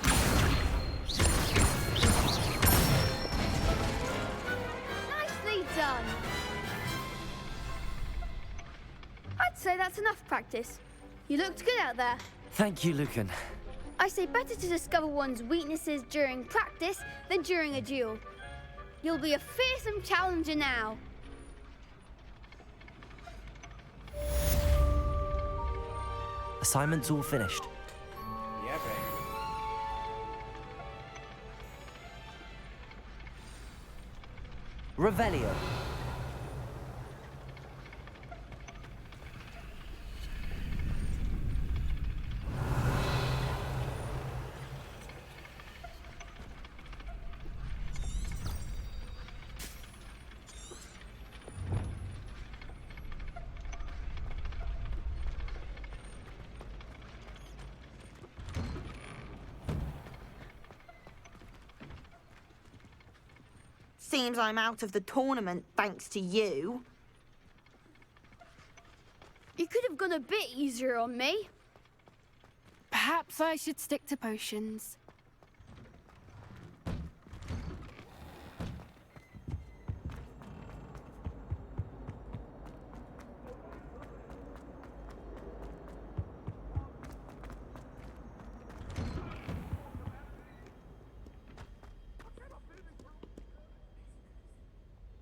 O: Nicely done! I'd say that's enough practice. You looked good out there.
A: Thank you, Lucan.
O: I say better to discover one's weaknesses during practice than during a duel. You'll be a fearsome challenger now.
A: Assignment's all finished.
B: Yeah, babe.
A: Revelio.
Q: Seems I'm out of the tournament thanks to you.
O: You could have gone a bit easier on me.
P: Perhaps I should stick to potions.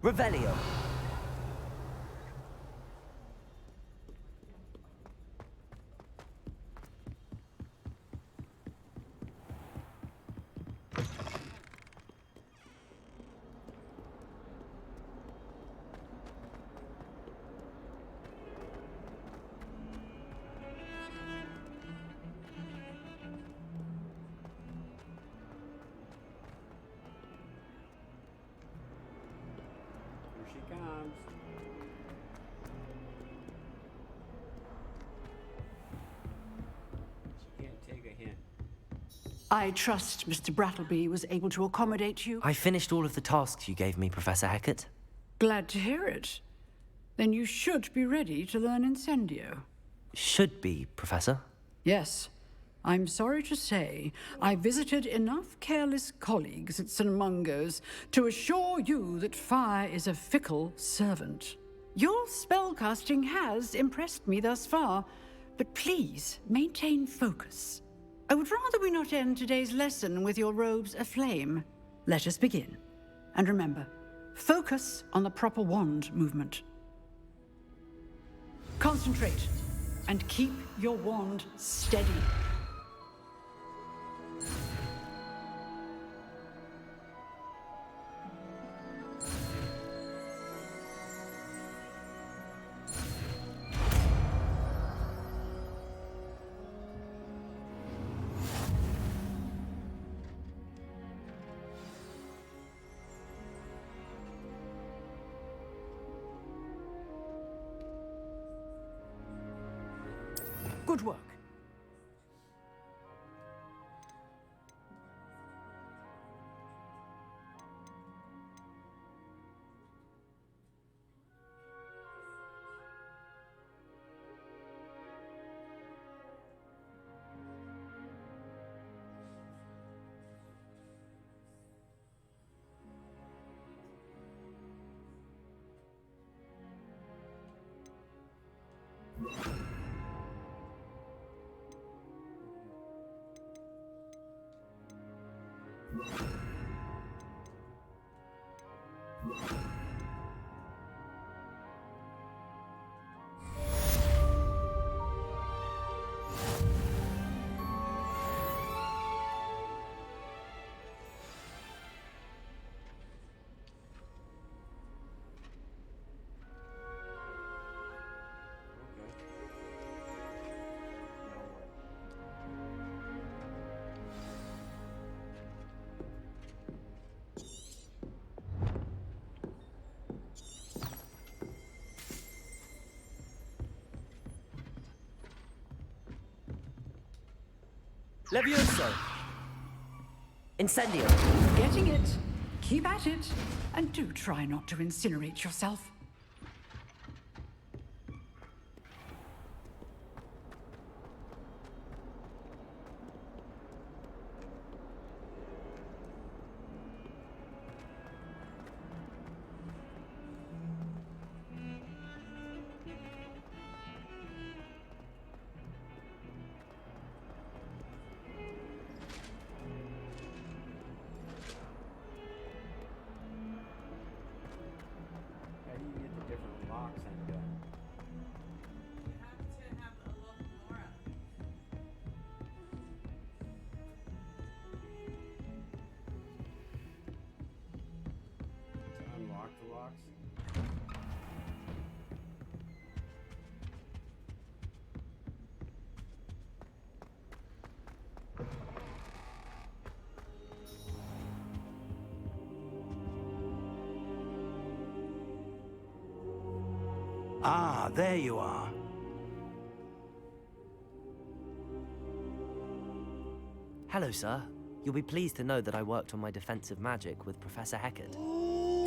A: Revelio.
B: Here she comes. She can't take a hint.
M: I trust Mr. Brattleby was able to accommodate you.
A: I finished all of the tasks you gave me, Professor Hecat.
M: Glad to hear it. Then you should be ready to learn Incendio.
A: Should be, Professor.
M: Yes. I'm sorry to say, I visited enough careless colleagues at St. Mungo's to assure you that fire is a fickle servant. Your spellcasting has impressed me thus far, but please maintain focus. I would rather we not end today's lesson with your robes aflame. Let us begin. And remember, focus on the proper wand movement. Concentrate and keep your wand steady. Good work.
A: Levioso! Incendio!
M: Getting it. Keep at it. And do try not to incinerate yourself.
B: How do you get the different locks and gun? To unlock the locks?
E: Ah, there you are.
A: Hello, sir. You'll be pleased to know that I worked on my defensive magic with Professor Hecat.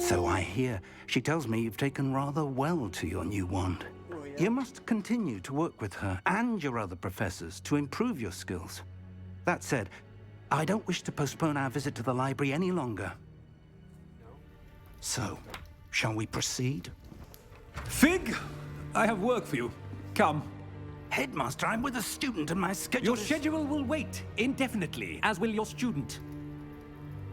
G: So I hear. She tells me you've taken rather well to your new wand. You must continue to work with her and your other professors to improve your skills. That said, I don't wish to postpone our visit to the library any longer. So, shall we proceed?
R: Fig, I have work for you. Come.
G: Headmaster, I'm with a student and my schedule
R: Your schedule will wait indefinitely, as will your student.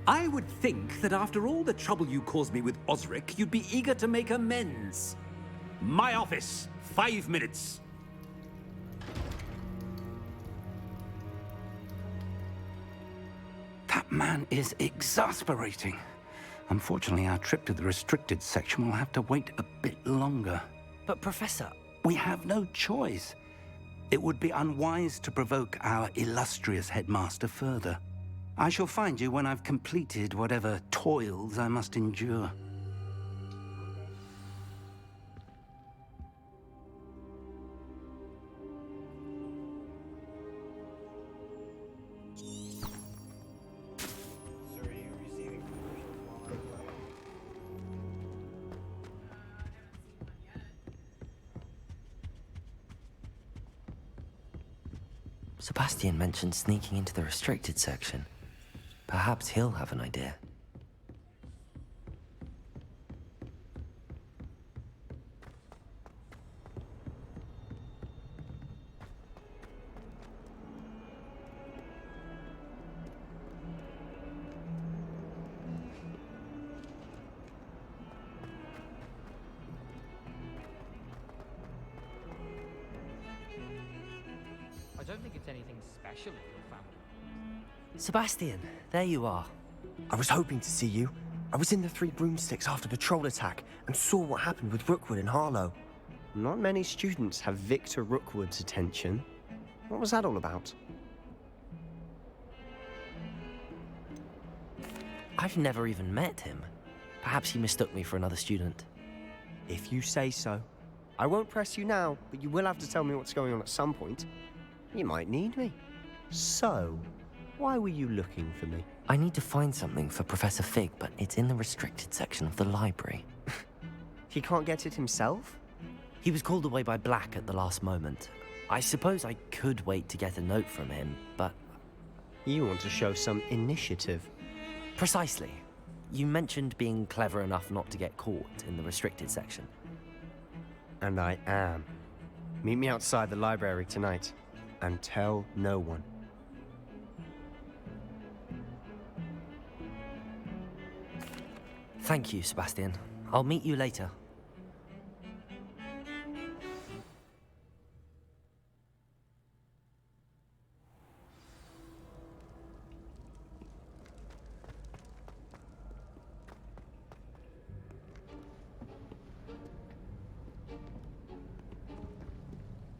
R: I would think that after all the trouble you caused me with Osric, you'd be eager to make amends. My office, 5 minutes.
G: That man is exasperating. Unfortunately, our trip to the restricted section will have to wait a bit longer.
A: But Professor...
G: We have no choice. It would be unwise to provoke our illustrious headmaster further. I shall find you when I've completed whatever toils I must endure.
B: Sir, are you receiving commercials while I'm away?
A: Sebastian mentioned sneaking into the restricted section. Perhaps he'll have an idea.
K: I don't think it's anything special if you're found.
S: Sebastian, there you are. I was hoping to see you. I was in the Three Broomsticks after the troll attack and saw what happened with Rookwood and Harlow.
T: Not many students have Victor Rookwood's attention. What was that all about?
S: I've never even met him. Perhaps he mistook me for another student.
T: If you say so. I won't press you now, but you will have to tell me what's going on at some point. You might need me. So, why were you looking for me?
A: I need to find something for Professor Fig, but it's in the restricted section of the library.
T: He can't get it himself?
S: He was called away by Black at the last moment. I suppose I could wait to get a note from him, but...
T: You want to show some initiative.
S: Precisely. You mentioned being clever enough not to get caught in the restricted section.
T: And I am. Meet me outside the library tonight, and tell no one.
S: Thank you, Sebastian. I'll meet you later.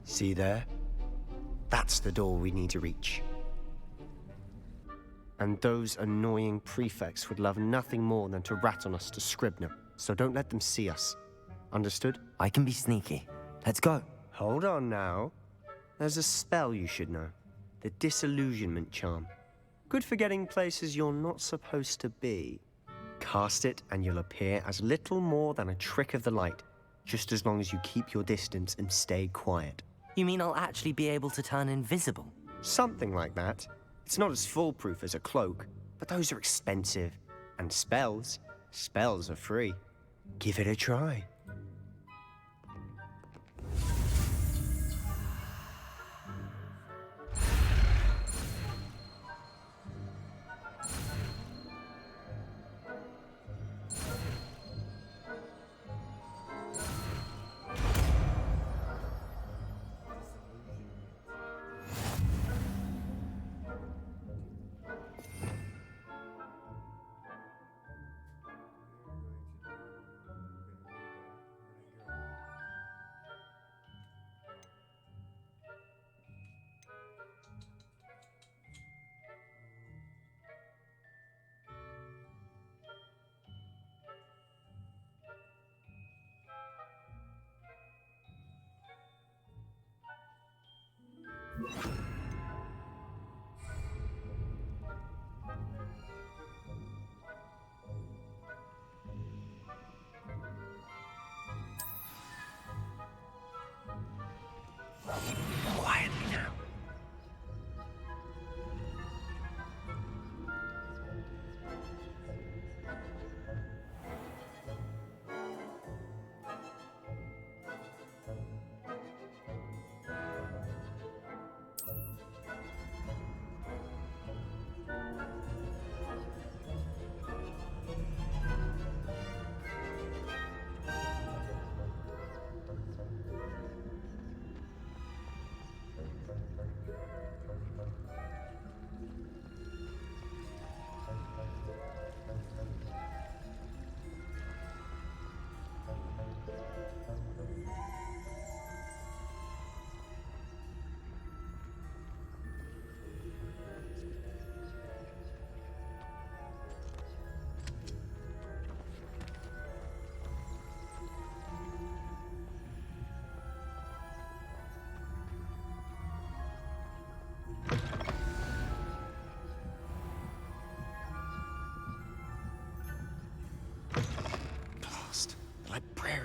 T: See there? That's the door we need to reach. And those annoying prefects would love nothing more than to rat on us to Scribner, so don't let them see us. Understood?
S: I can be sneaky. Let's go.
T: Hold on now. There's a spell you should know. The Disillusionment Charm. Good for getting places you're not supposed to be. Cast it and you'll appear as little more than a trick of the light, just as long as you keep your distance and stay quiet.
S: You mean I'll actually be able to turn invisible?
T: Something like that. It's not as foolproof as a cloak, but those are expensive. And spells are free. Give it a try.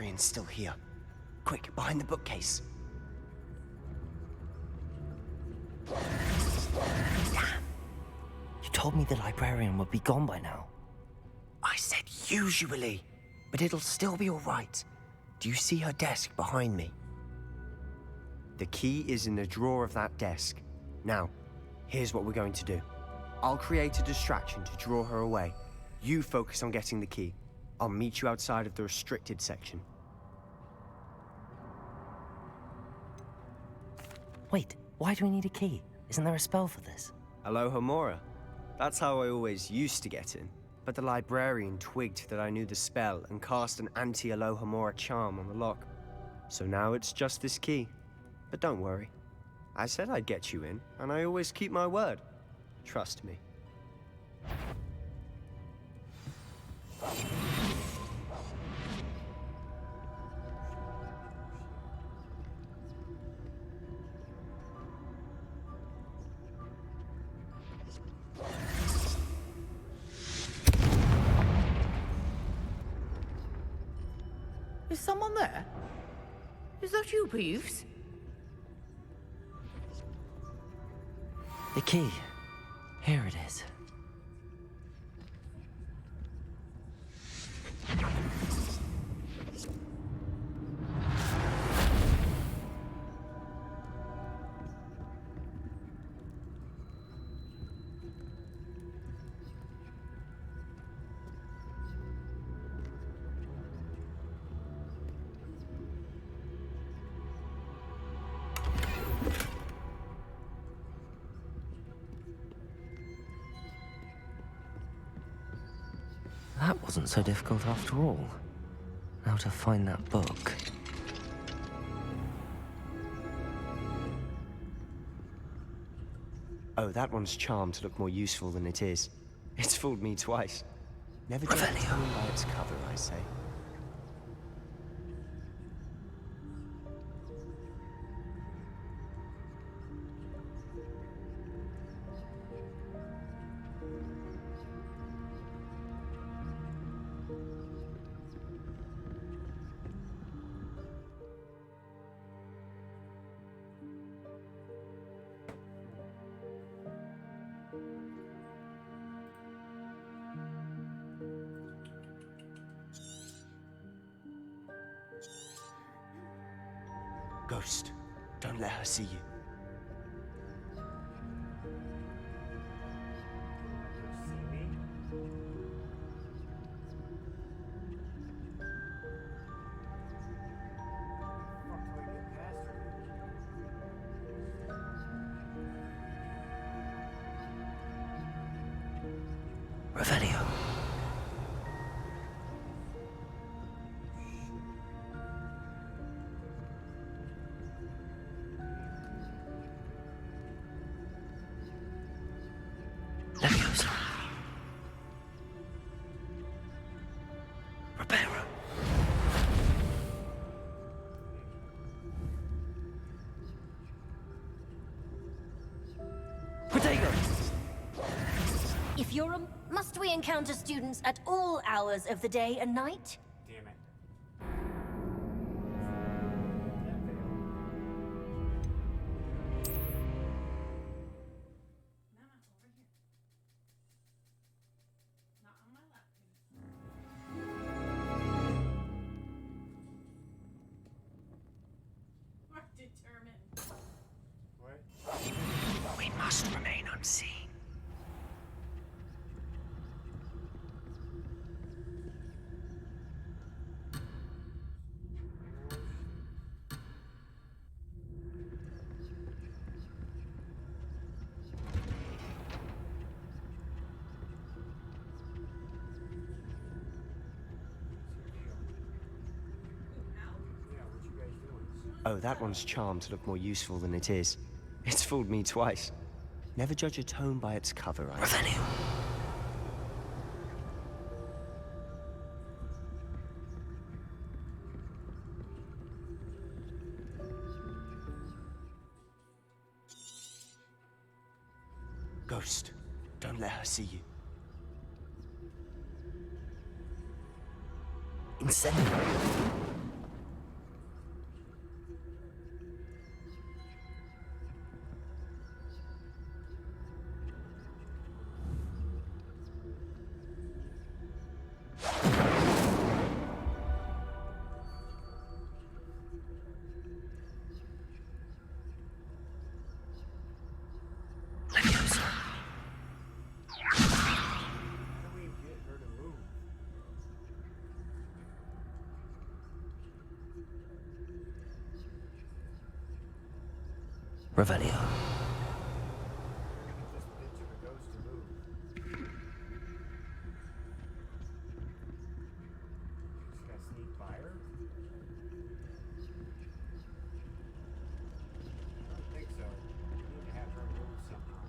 S: librarian's still here. Quick, behind the bookcase.
A: Damn. You told me the librarian would be gone by now.
S: I said usually, but it'll still be all right. Do you see her desk behind me? The key is in the drawer of that desk. Now, here's what we're going to do. I'll create a distraction to draw her away. You focus on getting the key. I'll meet you outside of the restricted section.
A: Wait, why do we need a key? Isn't there a spell for this?
S: Alohomora. That's how I always used to get in. But the librarian twigged that I knew the spell and cast an anti-Alohomora charm on the lock. So now it's just this key. But don't worry. I said I'd get you in, and I always keep my word. Trust me.
N: Is someone there? Is that you, Peeves?
A: The key. Here it is. That wasn't so difficult after all. Now to find that book.
S: Oh, that one's charmed to look more useful than it is. It's fooled me twice. Never judge a tome by its cover, I say. Ghost, don't let her see you.
A: Revelio. Leviosa. Reparo. Protego.
U: If you're a... Must we encounter students at all hours of the day and night?
B: Damn it.
S: We must remain unseen. Oh, that one's charmed to look more useful than it is. It's fooled me twice. Never judge a tome by its cover, I say. Ghost, don't let her see you.
A: Incendio. Revelio.
B: This bitch of a ghost to move. Just gotta sneak by her? I don't think so. We need to have her move somehow.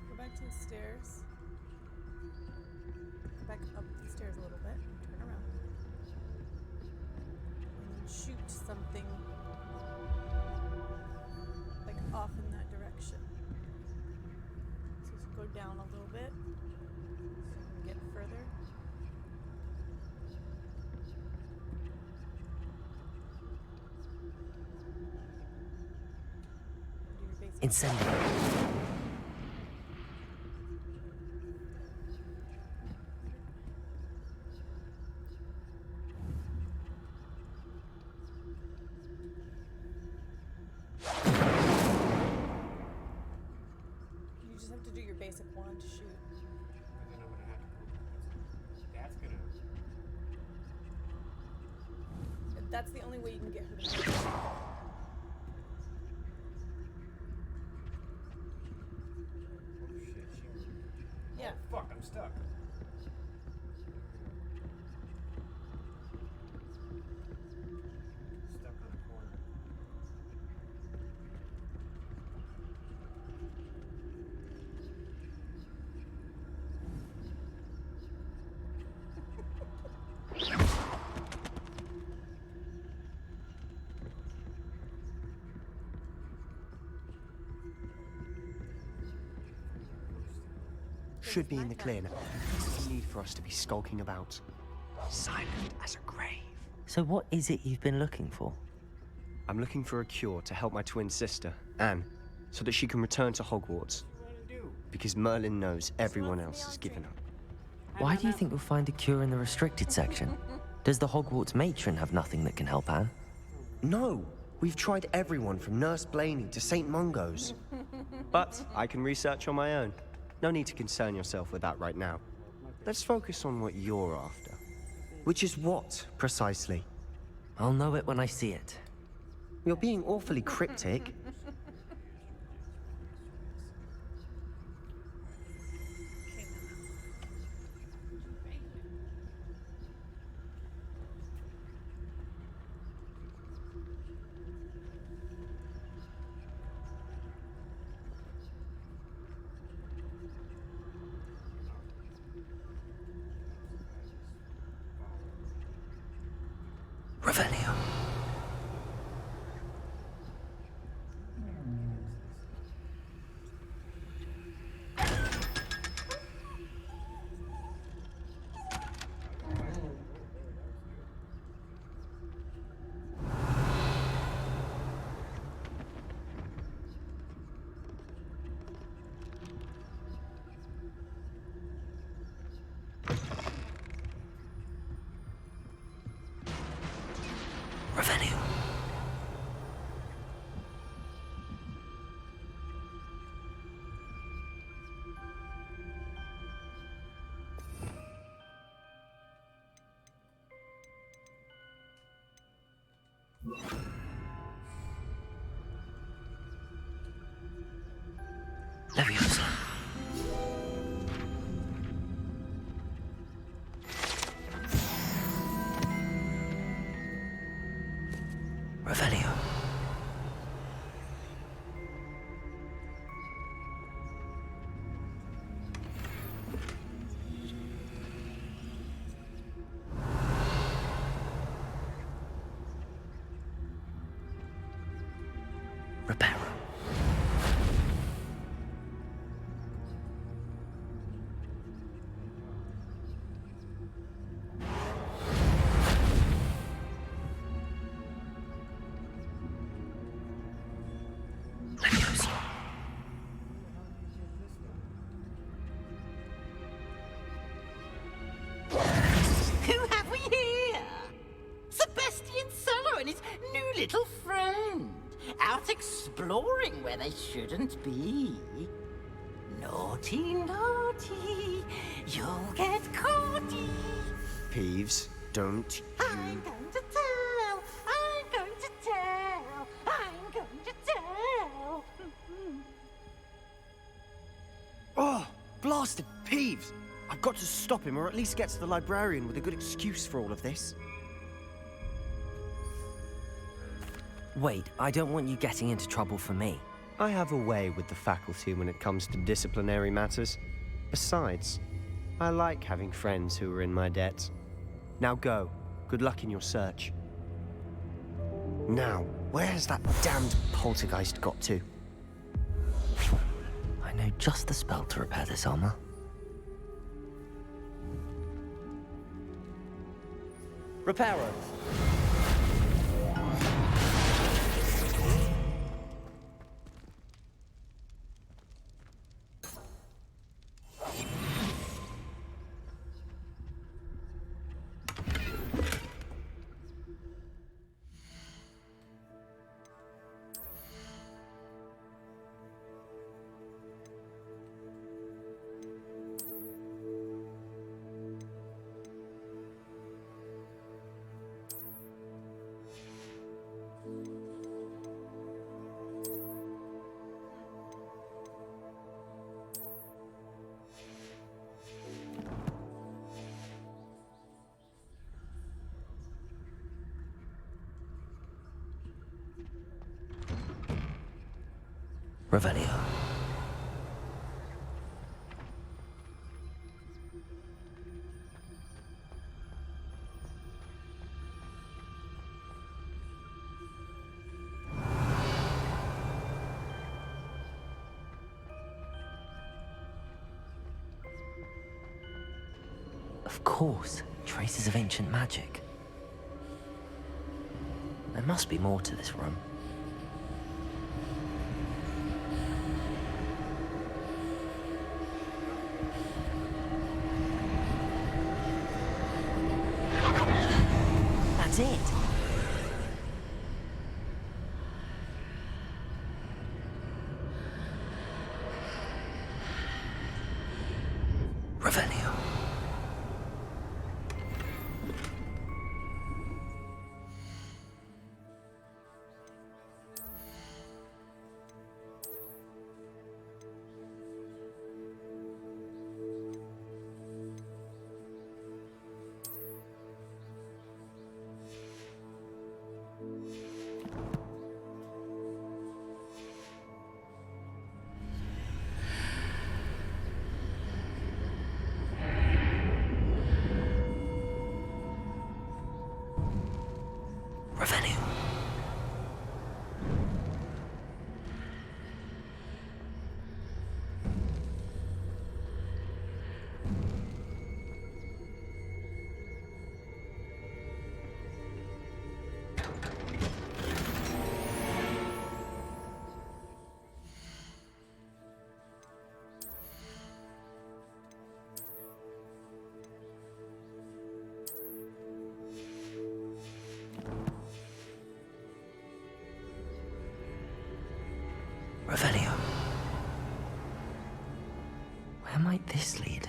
J: Go back to the stairs. Back up the stairs a little bit. Turn around. And then shoot something like off in that direction. So just go down a little bit. So you can get further. Do your basic.
A: Incendio.
J: You just have to do your basic one to shoot.
B: But then I'm gonna have to. That's gonna.
J: That's the only way you can get her to move.
B: Oh shit, she moved.
J: Yeah.
B: Oh, fuck, I'm stuck. Stuck on a corner.
T: Should be in the clear now. There's no need for us to be skulking about. Silent as a grave.
A: So what is it you've been looking for?
T: I'm looking for a cure to help my twin sister, Anne, so that she can return to Hogwarts. Because Merlin knows everyone else has given up.
A: Why do you think you'll find a cure in the restricted section? Does the Hogwarts matron have nothing that can help Anne?
T: No! We've tried everyone from Nurse Blaney to St. Mungo's. But I can research on my own. No need to concern yourself with that right now. Let's focus on what you're after. Which is what, precisely?
A: I'll know it when I see it.
T: You're being awfully cryptic.
A: Revelio. Revelio. Leviosa. Revelio.
N: little friend, out exploring where they shouldn't be. Naughty, naughty, you'll get caughty.
T: Peeves, don't
N: I'm going to tell, I'm going to tell, I'm going to tell.
T: Oh, blasted Peeves! I've got to stop him, or at least get to the librarian with a good excuse for all of this.
A: Wait, I don't want you getting into trouble for me.
T: I have a way with the faculty when it comes to disciplinary matters. Besides, I like having friends who are in my debt. Now go. Good luck in your search. Now, where has that damned poltergeist got to?
A: I know just the spell to repair this armor.
T: Reparo.
A: Revelio. Of course, traces of ancient magic. There must be more to this room. That's it. Revelio. Revelio. Revelio. Where might this lead?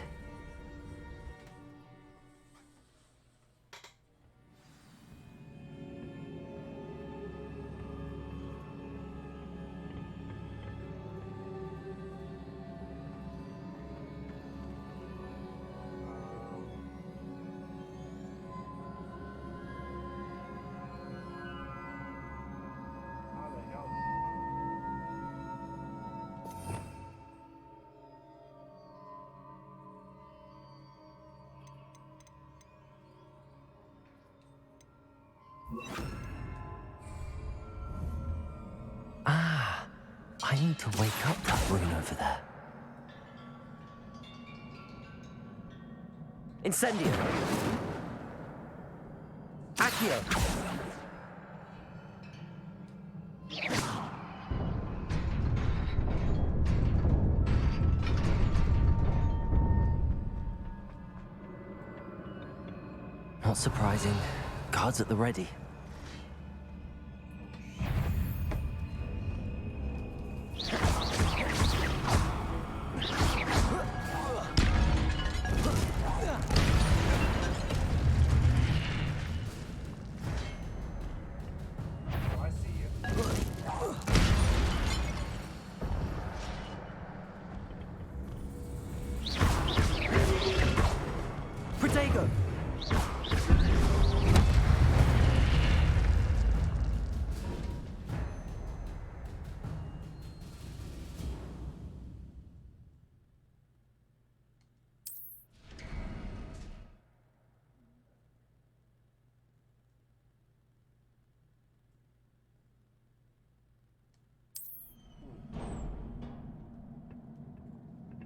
A: Ah, I need to wake up that rune over there. Incendio. Accio. Not surprising. Guards at the ready.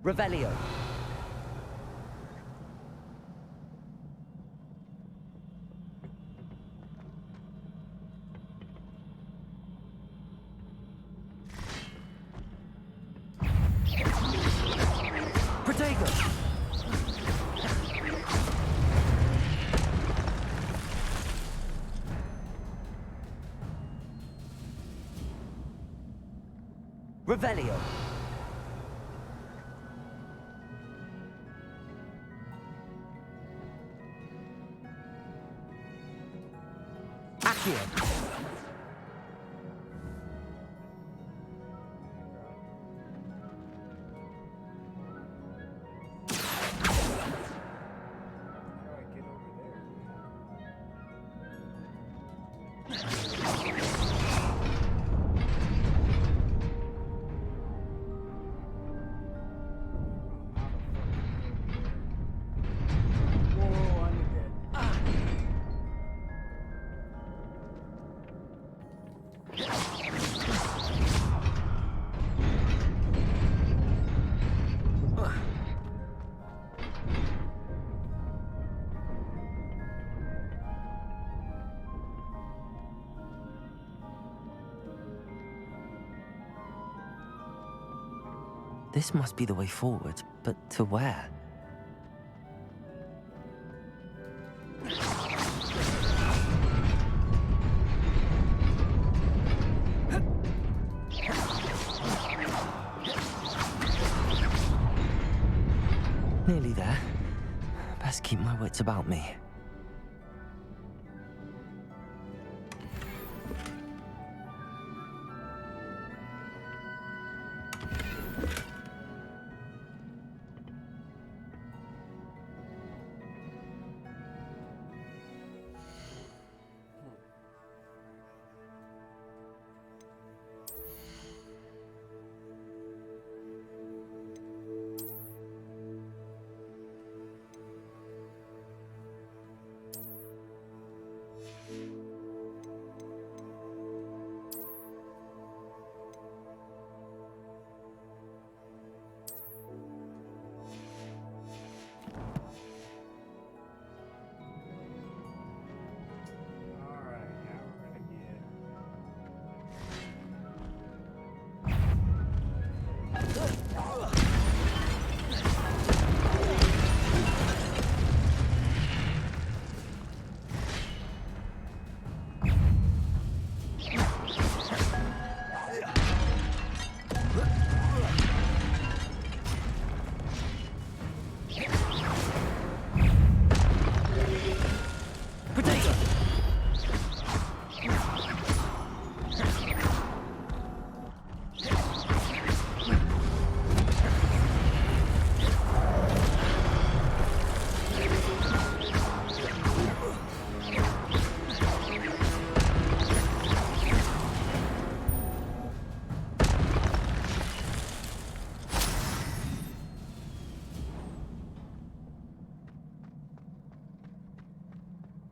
A: Revelio. Protego. Revelio. Accio. This must be the way forward, but to where? Nearly there. Best keep my wits about me.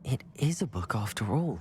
A: It is a book after all.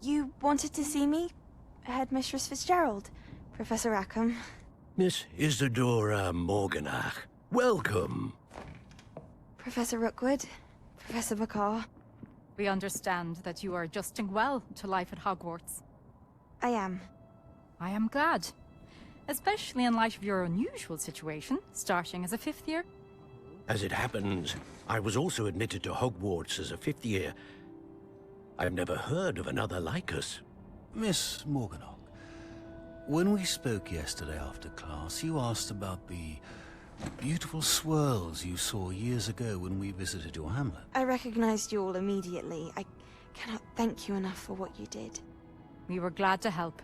C: You wanted to see me? Headmistress Fitzgerald, Professor Rackham.
I: Miss Isadora Morganach, welcome.
C: Professor Rookwood, Professor Bakar.
V: We understand that you are adjusting well to life at Hogwarts.
C: I am.
V: I am glad. Especially in light of your unusual situation, starting as a 5th year.
I: As it happens, I was also admitted to Hogwarts as a 5th year. I've never heard of another like us.
W: Miss Morganach, when we spoke yesterday after class, you asked about the beautiful swirls you saw years ago when we visited your hamlet.
C: I recognized you all immediately. I cannot thank you enough for what you did.
V: We were glad to help.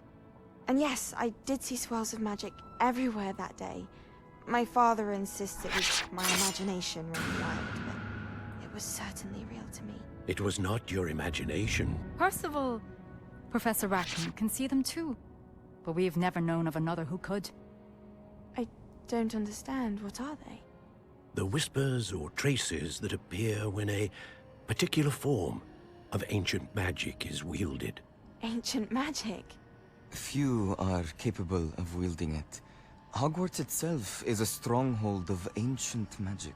C: And yes, I did see swirls of magic everywhere that day. My father insists it was my imagination running wild, but it was certainly real to me.
I: It was not your imagination.
V: Percival, Professor Rackham can see them too. But we've never known of another who could.
C: I don't understand. What are they?
I: The whispers or traces that appear when a particular form of ancient magic is wielded.
C: Ancient magic?
X: Few are capable of wielding it. Hogwarts itself is a stronghold of ancient magic.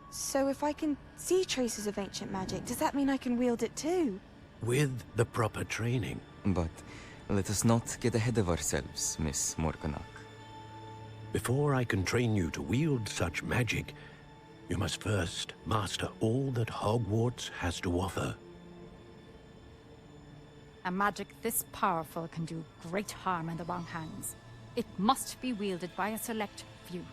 C: So if I can see traces of ancient magic, does that mean I can wield it too?
I: With the proper training.
X: But let us not get ahead of ourselves, Miss Morganach.
I: Before I can train you to wield such magic, you must first master all that Hogwarts has to offer.
V: A magic this powerful can do great harm in the wrong hands. It must be wielded by a select few.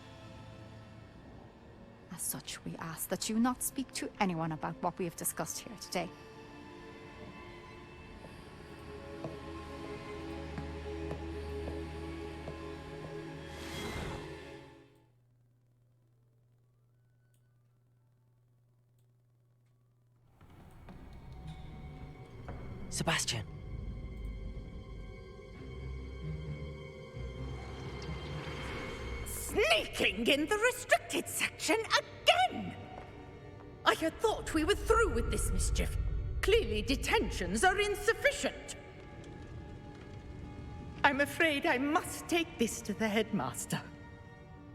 V: As such, we ask that you not speak to anyone about what we have discussed here today.
A: Sebastian.
N: Sneaking in the restricted section again! I had thought we were through with this mischief. Clearly detentions are insufficient. I'm afraid I must take this to the headmaster.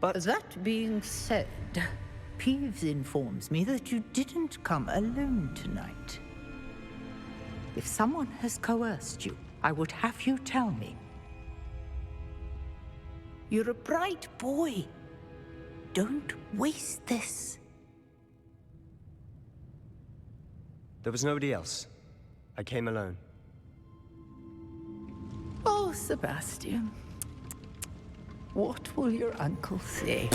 Y: But that being said, Peeves informs me that you didn't come alone tonight. If someone has coerced you, I would have you tell me. You're a bright boy. Don't waste this.
T: There was nobody else. I came alone.
Y: Oh, Sebastian. What will your uncle say?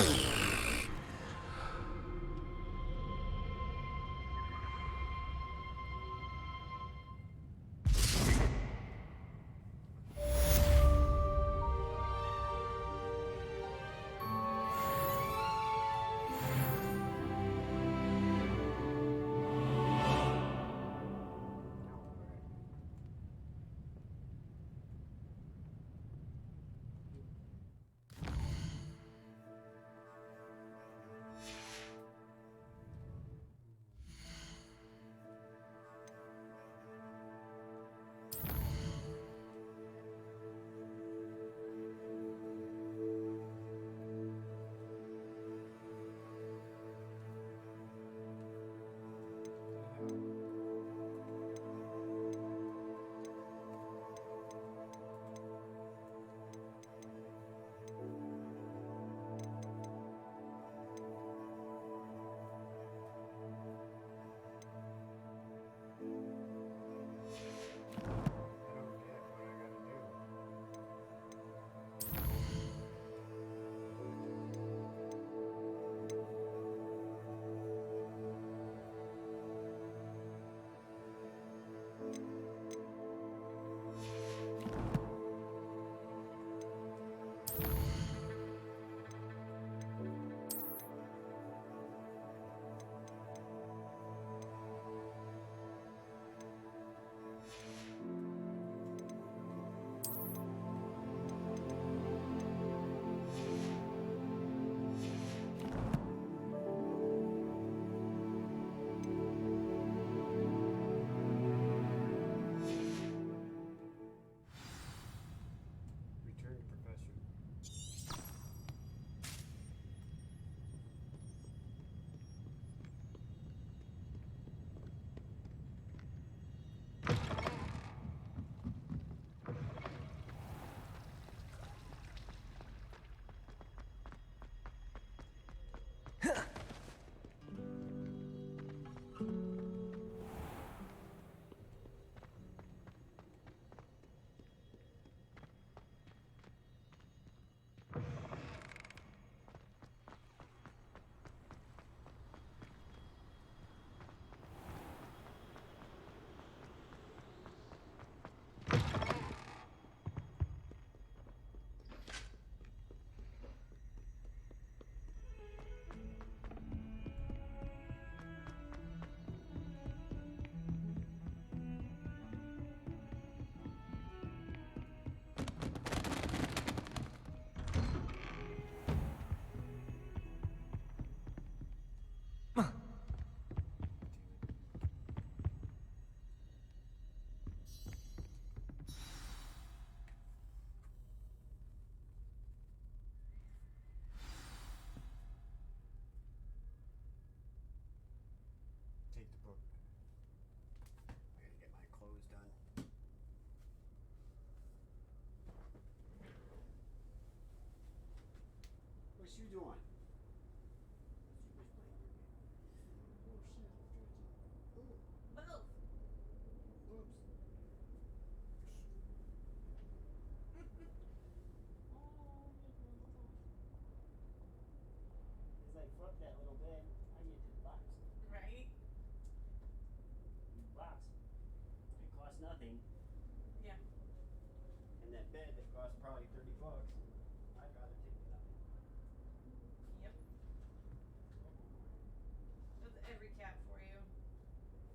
B: What you doing?
J: Move!
B: Oops. It's like, fuck that little bed. I get this box.
J: Right?
B: Box. It costs nothing.
J: Yeah.
B: And that bed that costs probably $30. I'd rather take nothing.
J: Yep. That's every cat for you.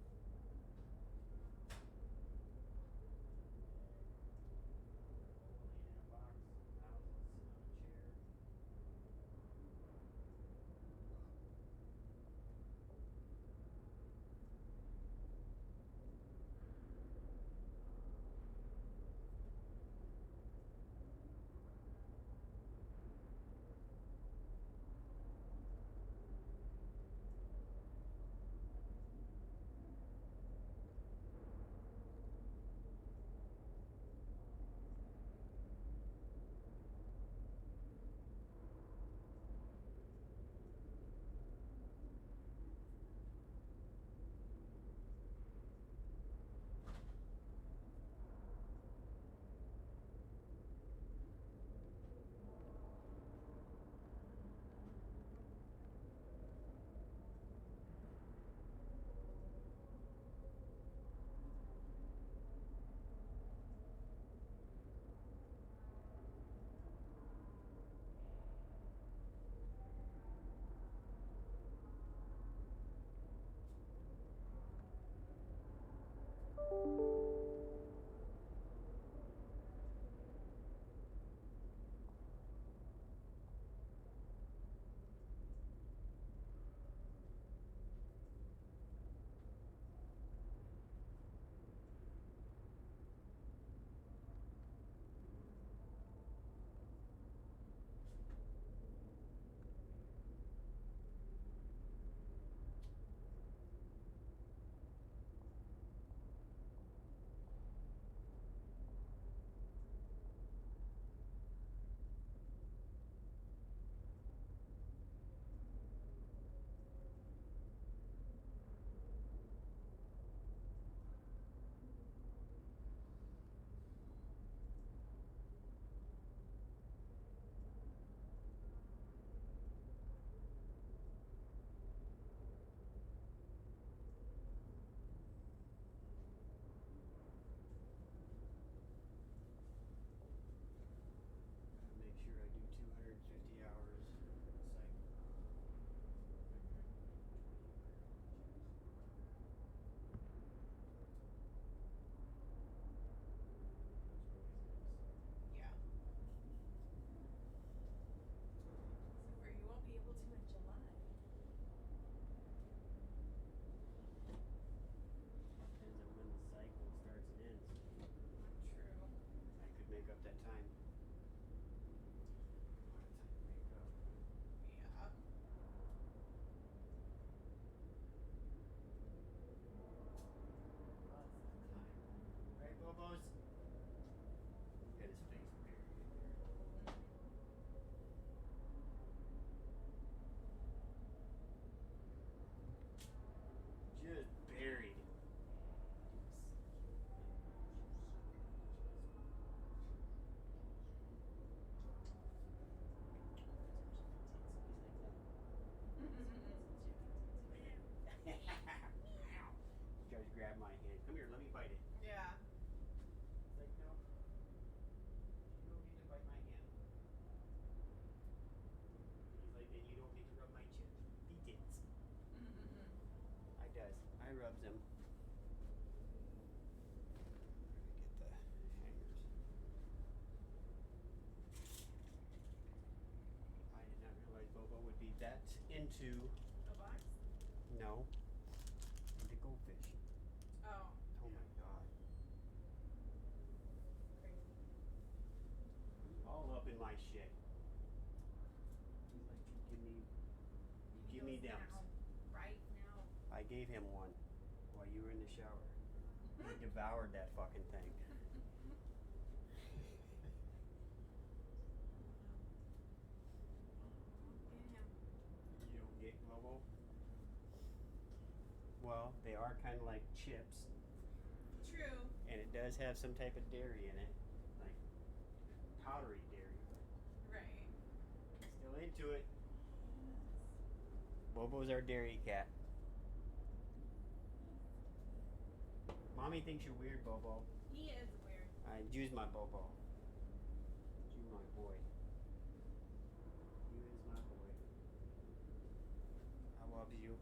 B: Laying in a box. Now it's sitting on a chair. Make sure I do 250 hours cycle.
J: Yeah. So where you won't be able to in July.
B: Depends on when the cycle starts and ends.
J: True.
B: I could make up that time. What a time to make up.
J: Yeah.
B: Lots of time. Right, Bobos? Get his face buried in there. Just buried. Tries to grab my hand. Come here, let me bite it.
J: Yeah.
B: It's like, no. You don't get to bite my hand. He's like, then you don't get to rub my chin. He did. I does. I rubs him. Get the hangers. I did not realize Bobo would be that into.
J: A box?
B: No. Into goldfish.
J: Oh.
B: Oh my god. All up in my shit. He's like, give me them.
J: Right now.
B: I gave him one while you were in the shower. He devoured that fucking thing. well, they are kind of like chips.
J: True.
B: And it does have some type of dairy in it, like powdery dairy.
J: Right.
B: Still into it. Bobo's our dairy cat. Mommy thinks you're weird, Bobo.
J: He is weird.
B: Ju's my Bobo. Ju my boy. You is my boy. I love you.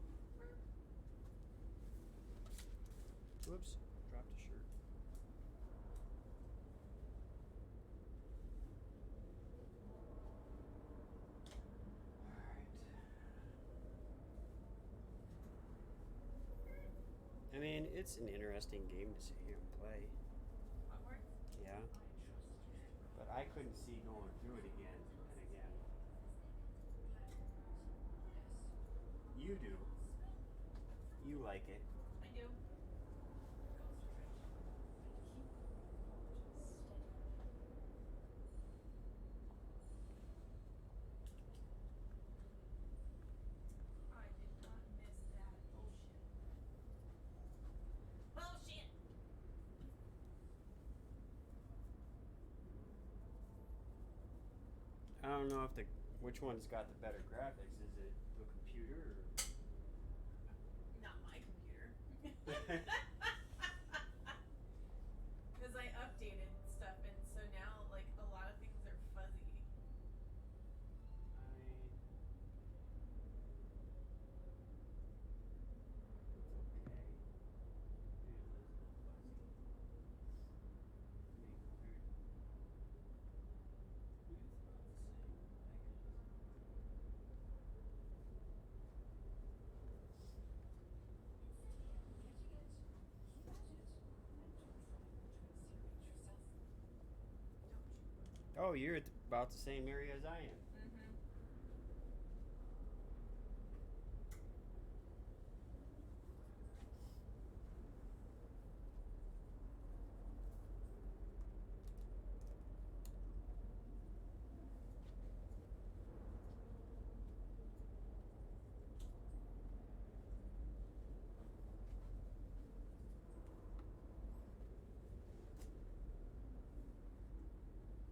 B: Whoops, dropped a shirt. Alright. I mean, it's an interesting game to sit here and play. Yeah. But I couldn't see going through it again and again. You do. You like it.
J: I do. I did not miss that bullshit. Bullshit!
B: I don't know if which one's got the better graphics. Is it the computer or
J: Not my computer. Because I updated stuff, and so now, like, a lot of things are fuzzy.
B: Oh, you're at about the same area as I am.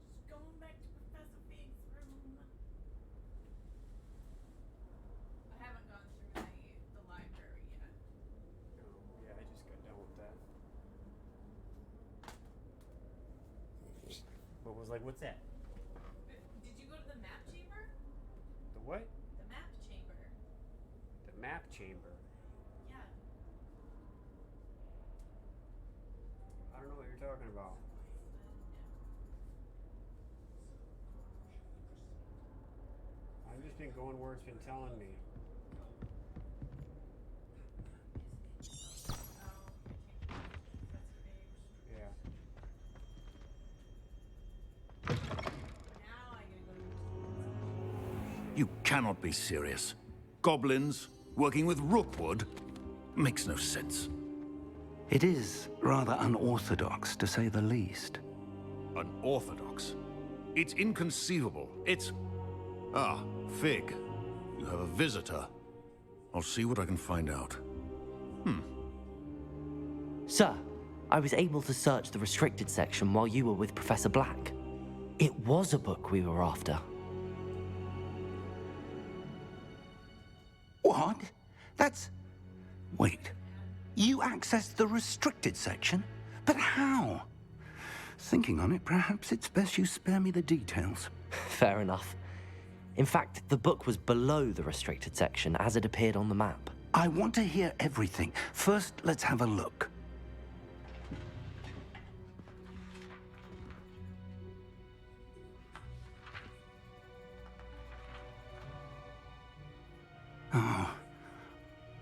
J: Just going back to Professor Fig's room. I haven't gone through the library yet.
B: Oh, yeah, I just got done with that. But was like, what's that?
J: Did you go to the map chamber?
B: The what?
J: The map chamber.
B: The map chamber.
J: Yeah.
B: I don't know what you're talking about. I've just been going where it's been telling me. Yeah.
W: You cannot be serious. Goblins working with Rookwood makes no sense.
G: It is rather unorthodox, to say the least.
W: Unorthodox? It's inconceivable. It's... Ah, Fig. You have a visitor. I'll see what I can find out.
A: Sir, I was able to search the restricted section while you were with Professor Black. It was a book we were after.
G: What? That's... Wait. You accessed the restricted section? But how? Thinking on it, perhaps it's best you spare me the details.
A: Fair enough. In fact, the book was below the restricted section as it appeared on the map.
G: I want to hear everything. First, let's have a look.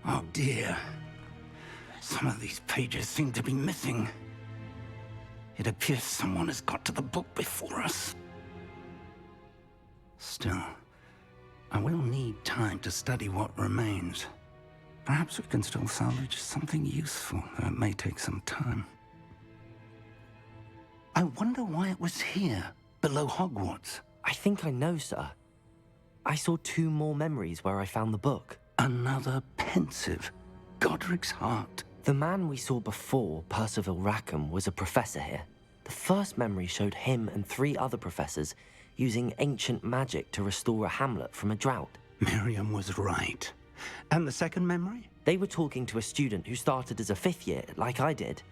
G: Oh dear. Some of these pages seem to be missing. It appears someone has got to the book before us. Still, I will need time to study what remains. Perhaps we can still salvage something useful, though it may take some time. I wonder why it was here, below Hogwarts.
A: I think I know, sir. I saw 2 more memories where I found the book.
G: Another pensive. Godric's heart.
A: The man we saw before, Percival Rackham, was a professor here. The first memory showed him and 3 other professors using ancient magic to restore a hamlet from a drought.
G: Miriam was right. And the second memory?
A: They were talking to a student who started as a 5th year, like I did.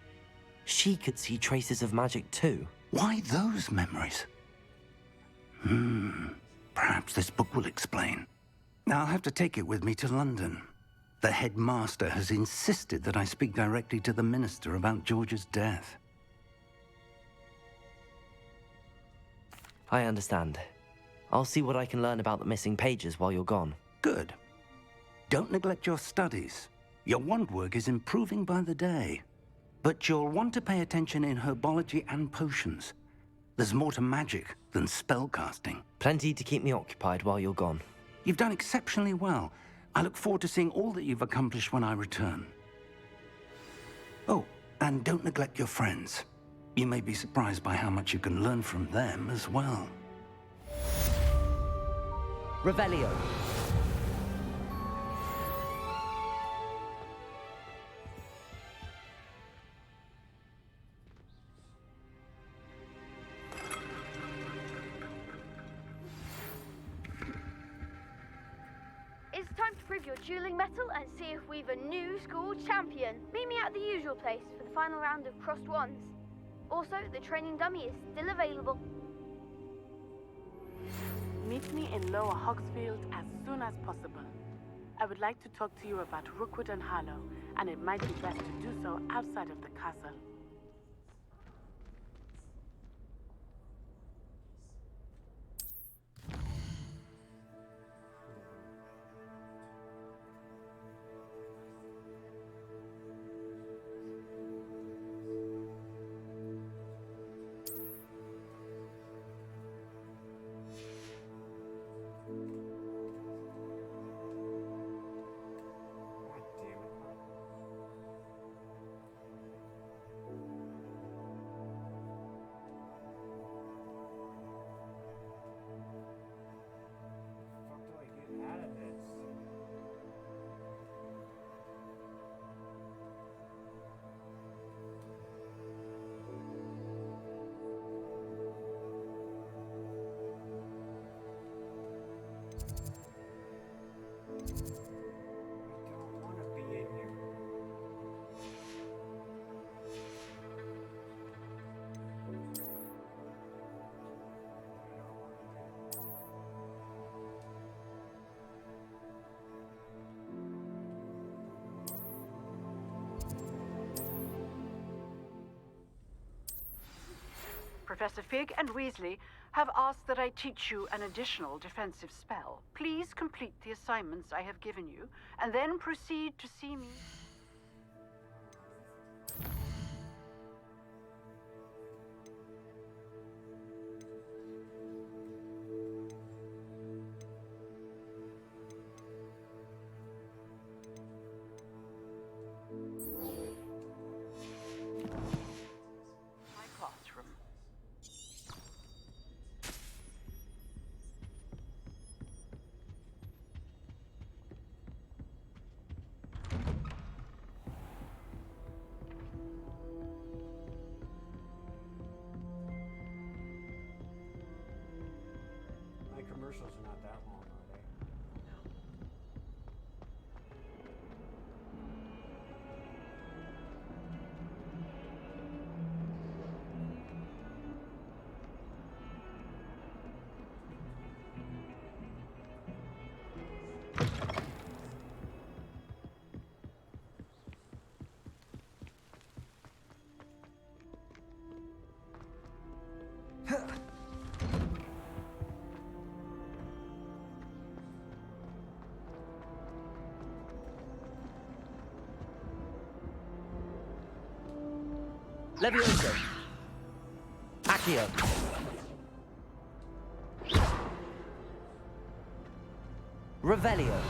A: She could see traces of magic too.
G: Why those memories? Perhaps this book will explain. I'll have to take it with me to London. The headmaster has insisted that I speak directly to the minister about George's death.
A: I understand. I'll see what I can learn about the missing pages while you're gone.
G: Good. Don't neglect your studies. Your wand work is improving by the day. But you'll want to pay attention in herbology and potions. There's more to magic than spellcasting.
A: Plenty to keep me occupied while you're gone.
G: You've done exceptionally well. I look forward to seeing all that you've accomplished when I return. Oh, and don't neglect your friends. You may be surprised by how much you can learn from them as well.
A: Revelio.
O: It's time to prove your dueling mettle and see if we've a new school champion. Meet me at the usual place for the final round of crossed wands. Also, the training dummy is still available.
D: Meet me in Lower Hogsfield as soon as possible. I would like to talk to you about Rookwood and Harlow, and it might be best to do so outside of the castle. Professor Fig and Weasley have asked that I teach you an additional defensive spell. Please complete the assignments I have given you, and then proceed to see me.
B: Commercials are not that long, are they?
A: Levioso. Accio. Revelio.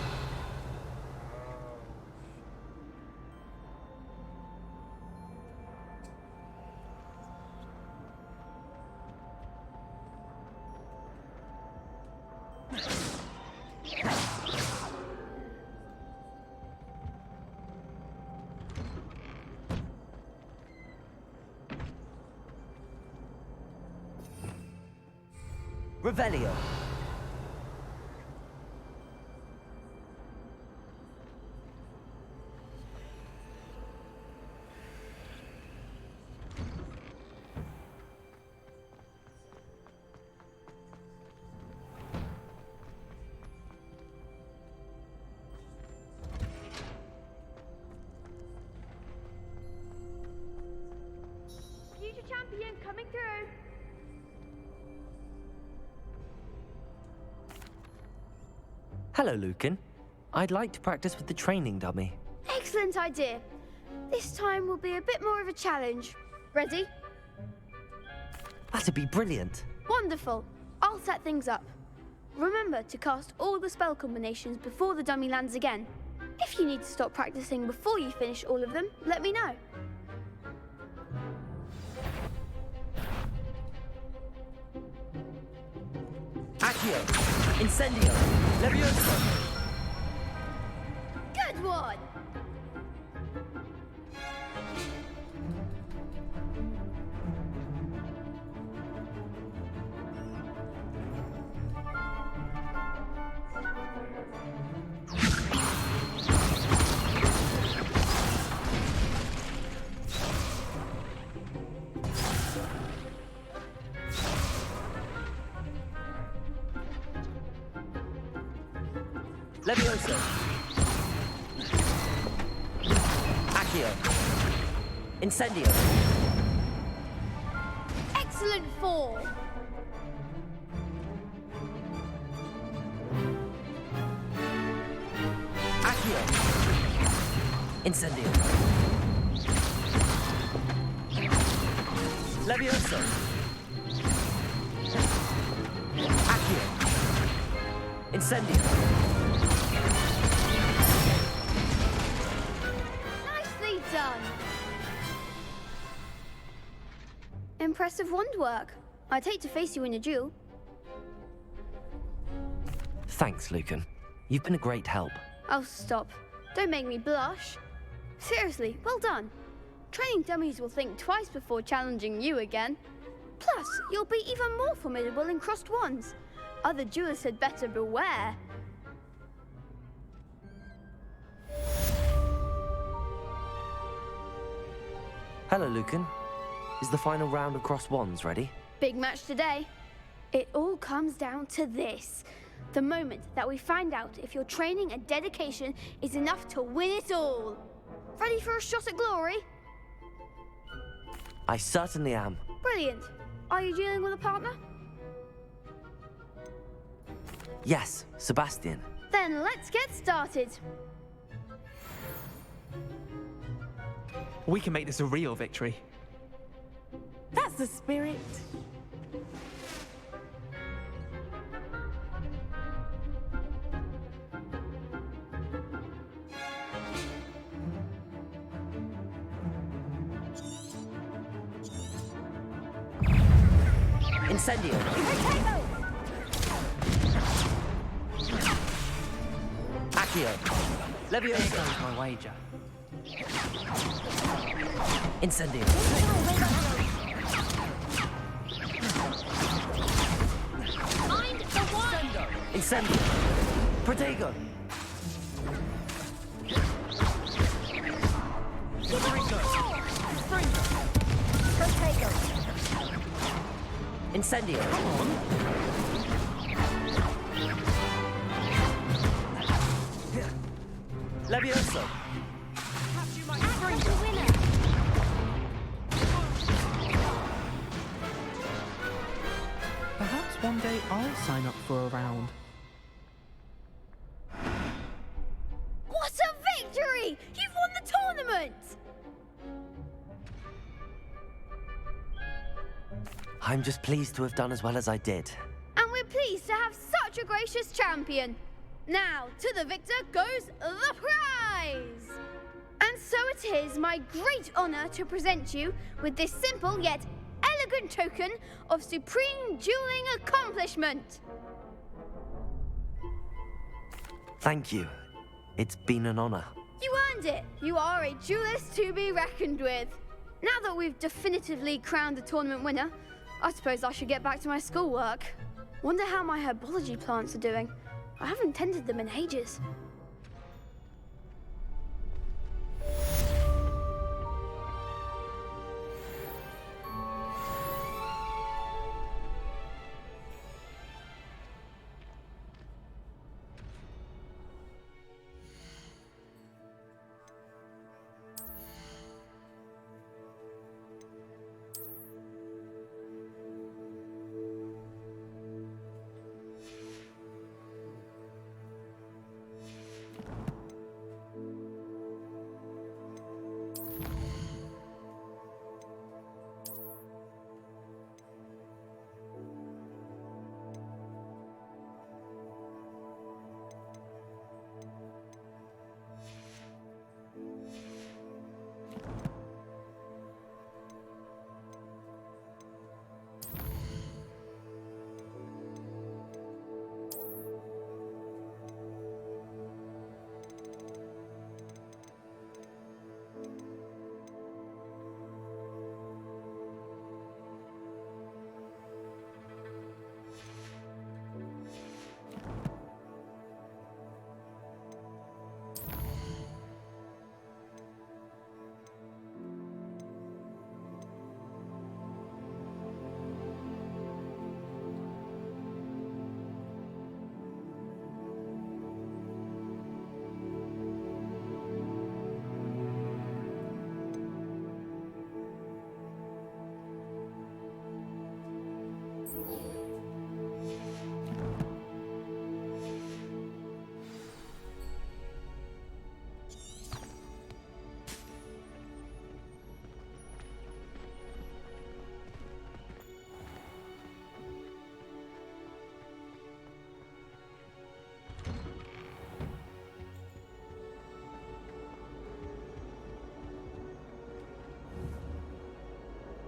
A: Revelio.
O: Future champion coming through.
A: Hello, Lucan. I'd like to practice with the training dummy.
O: Excellent idea. This time will be a bit more of a challenge. Ready?
A: That'd be brilliant.
O: Wonderful. I'll set things up. Remember to cast all the spell combinations before the dummy lands again. If you need to stop practicing before you finish all of them, let me know.
A: Accio. Incendio. Levioso.
O: Good one!
A: Levioso. Accio. Incendio.
O: Excellent form!
A: Accio. Incendio. Levioso. Accio. Incendio.
O: Nicely done! Impressive wand work. I'd hate to face you in a duel.
A: Thanks, Lucan. You've been a great help.
O: Oh, stop. Don't make me blush. Seriously, well done. Training dummies will think twice before challenging you again. Plus, you'll be even more formidable in crossed wands. Other duelists had better beware.
A: Hello, Lucan. Is the final round of crossed wands ready?
O: Big match today. It all comes down to this. The moment that we find out if your training and dedication is enough to win it all. Ready for a shot at glory?
A: I certainly am.
O: Brilliant. Are you dealing with a partner?
A: Yes, Sebastian.
O: Then let's get started.
K: We can make this a real victory.
J: That's the spirit.
A: Incendio. Accio. Levioso.
K: There goes my wager.
A: Incendio.
O: Mind the one!
A: Incendio. Protego.
O: Protego.
A: Incendio. Levioso.
O: Act the winner.
K: Perhaps one day I'll sign up for a round.
O: What a victory! You've won the tournament!
A: I'm just pleased to have done as well as I did.
O: And we're pleased to have such a gracious champion. Now, to the victor goes the prize! And so it is my great honor to present you with this simple yet elegant token of supreme dueling accomplishment.
A: Thank you. It's been an honor.
O: You earned it. You are a duelist to be reckoned with. Now that we've definitively crowned the tournament winner, I suppose I should get back to my schoolwork. Wonder how my herbology plants are doing. I haven't tended them in ages.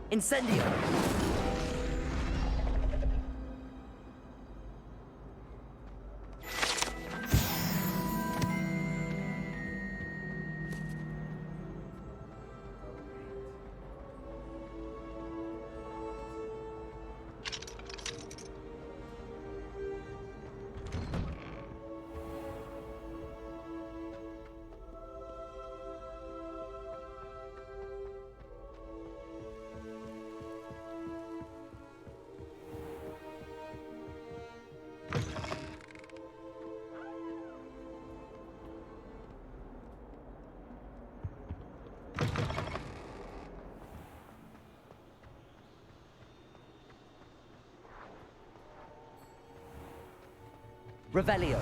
A: Incendio! Revelio.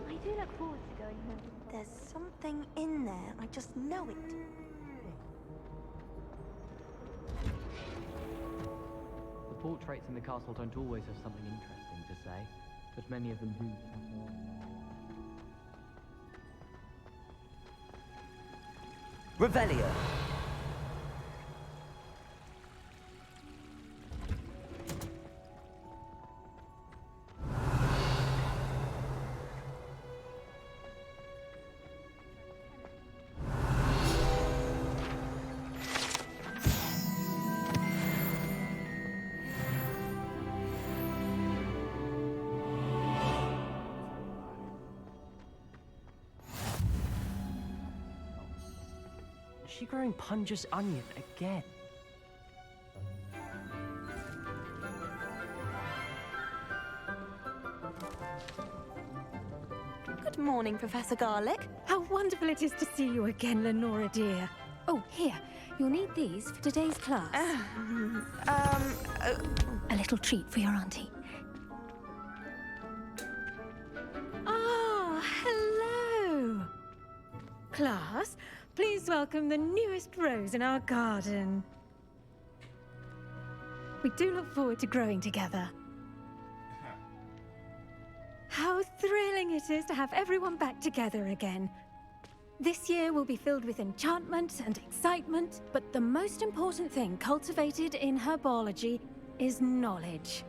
C: I do look forward to going home. There's something in there. I just know it.
K: The portraits in the castle don't always have something interesting to say, but many of them do.
A: Revelio.
K: Is she growing Punja's onion again?
C: Good morning, Professor Garlick.
F: How wonderful it is to see you again, Lenora dear. Oh, here. You'll need these for today's class. A little treat for your auntie. Ah, hello. Class, please welcome the newest rose in our garden. We do look forward to growing together. How thrilling it is to have everyone back together again. This year will be filled with enchantment and excitement, but the most important thing cultivated in herbology is knowledge.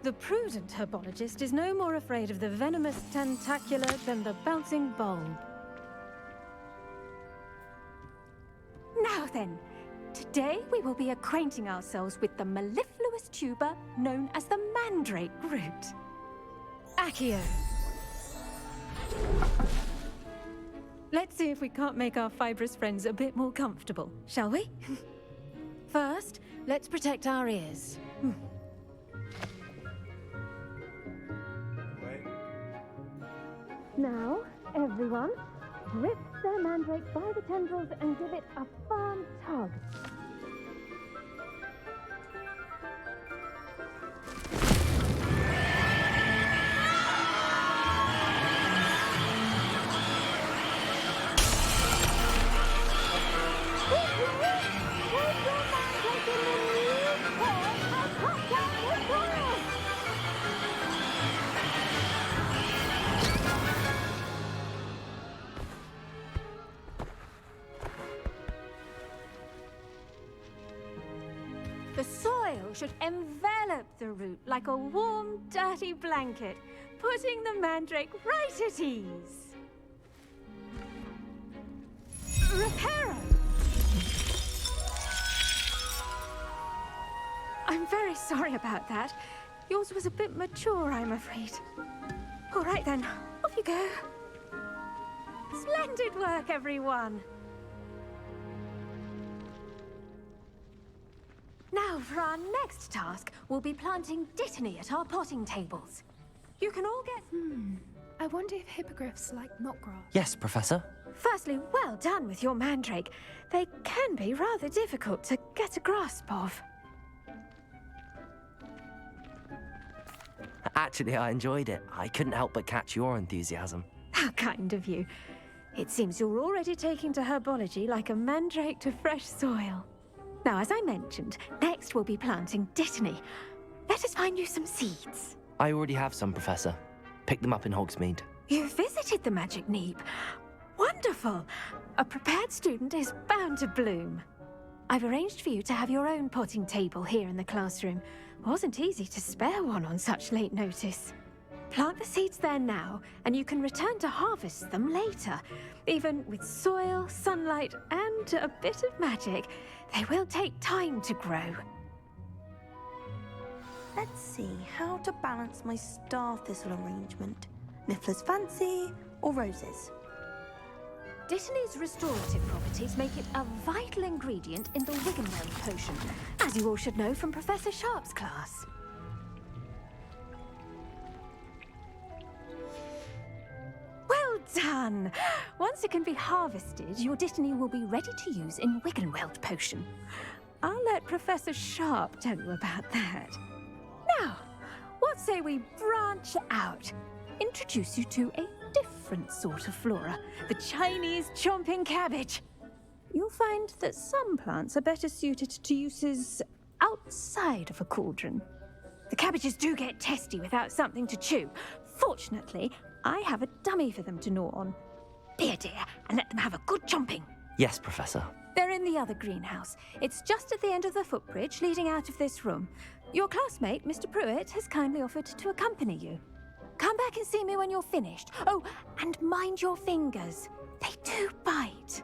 F: The prudent herbologist is no more afraid of the venomous tentacula than the bouncing bulb. Now then, today we will be acquainting ourselves with the mellifluous tuber known as the mandrake root. Accio. Let's see if we can't make our fibrous friends a bit more comfortable, shall we? First, let's protect our ears. Now, everyone, grip their mandrake by the tendrils and give it a firm tug. The soil should envelop the root like a warm, dirty blanket, putting the mandrake right at ease. Reparo! I'm very sorry about that. Yours was a bit mature, I'm afraid. All right then, off you go. Splendid work, everyone. Now, for our next task, we'll be planting Dittany at our potting tables. You can all get...
H: I wonder if hippogriffs like knotgrass.
A: Yes, Professor.
F: Firstly, well done with your mandrake. They can be rather difficult to get a grasp of.
A: Actually, I enjoyed it. I couldn't help but catch your enthusiasm.
F: How kind of you. It seems you're already taking to herbology like a mandrake to fresh soil. Now, as I mentioned, next we'll be planting Dittany. Let us find you some seeds.
A: I already have some, Professor. Picked them up in Hogsmeade.
F: You visited the Magic Neep. Wonderful! A prepared student is bound to bloom. I've arranged for you to have your own potting table here in the classroom. Wasn't easy to spare one on such late notice. Plant the seeds there now, and you can return to harvest them later. Even with soil, sunlight, and a bit of magic, they will take time to grow.
C: Let's see how to balance my star thistle arrangement. Niffler's fancy or roses?
F: Dittany's restorative properties make it a vital ingredient in the Wiggenweld potion, as you all should know from Professor Sharp's class. Well done! Once it can be harvested, your Dittany will be ready to use in Wiggenweld potion. I'll let Professor Sharp tell you about that. Now, what say we branch out? Introduce you to a different sort of flora, the Chinese chomping cabbage. You'll find that some plants are better suited to uses outside of a cauldron. The cabbages do get testy without something to chew. Fortunately, I have a dummy for them to gnaw on. Be a dear and let them have a good chomping.
A: Yes, Professor.
F: They're in the other greenhouse. It's just at the end of the footbridge leading out of this room. Your classmate, Mr. Pruitt, has kindly offered to accompany you. Come back and see me when you're finished. Oh, and mind your fingers. They do bite.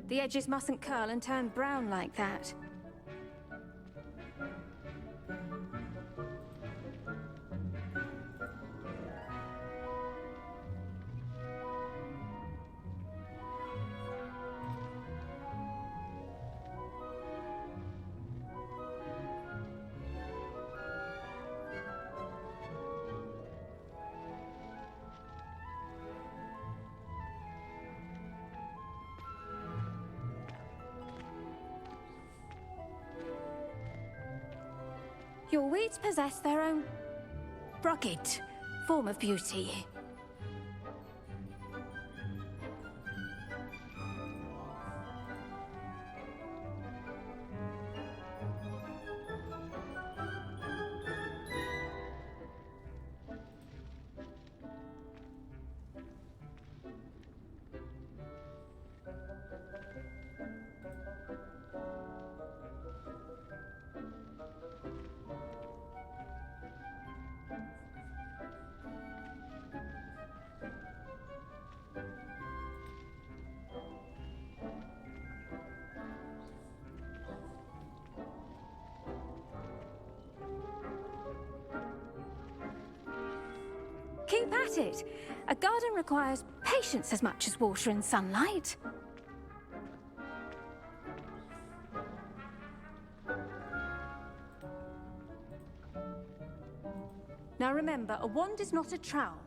F: The edges mustn't curl and turn brown like that. Your weeds possess their own rugged form of beauty. at it. A garden requires patience as much as water and sunlight. Now remember, a wand is not a trowel.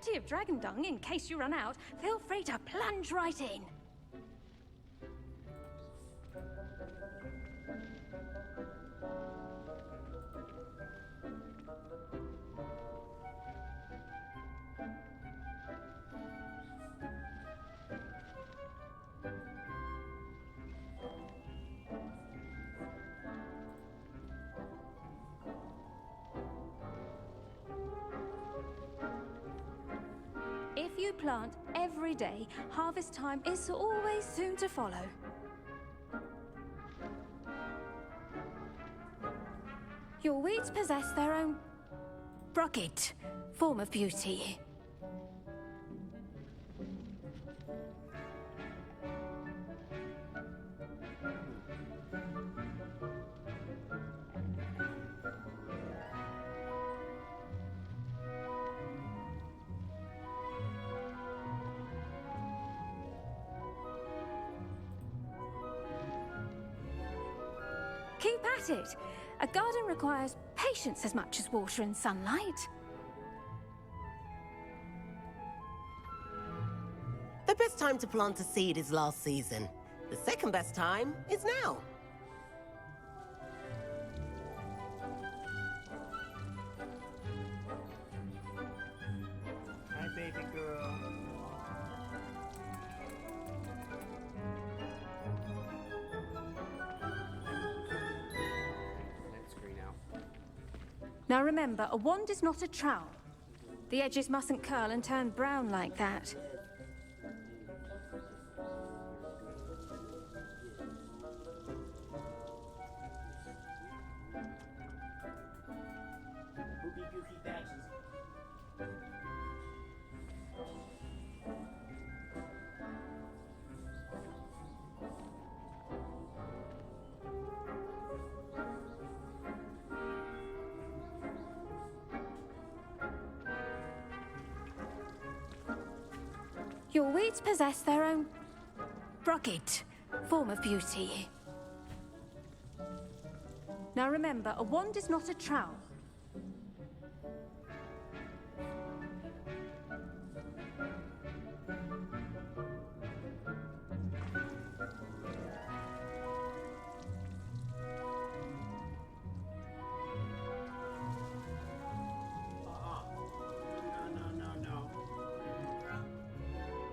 F: Plenty of dragon dung in case you run out. Feel free to plunge right in. If you plant every day, harvest time is always soon to follow. Your weeds possess their own rugged form of beauty. Keep at it. A garden requires patience as much as water and sunlight.
E: The best time to plant a seed is last season. The second best time is now.
B: Hi, baby girl.
F: Now remember, a wand is not a trowel. The edges mustn't curl and turn brown like that. Your weeds possess their own rugged form of beauty. Now remember, a wand is not a trowel.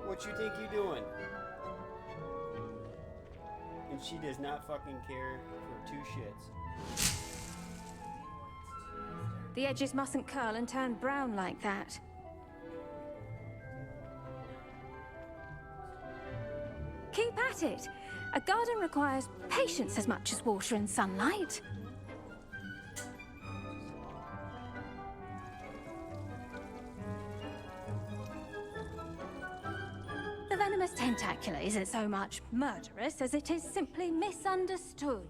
B: What you think you doing? And she does not fucking care for two shits.
F: The edges mustn't curl and turn brown like that. Keep at it. A garden requires patience as much as water and sunlight. The venomous tentacula isn't so much murderous as it is simply misunderstood.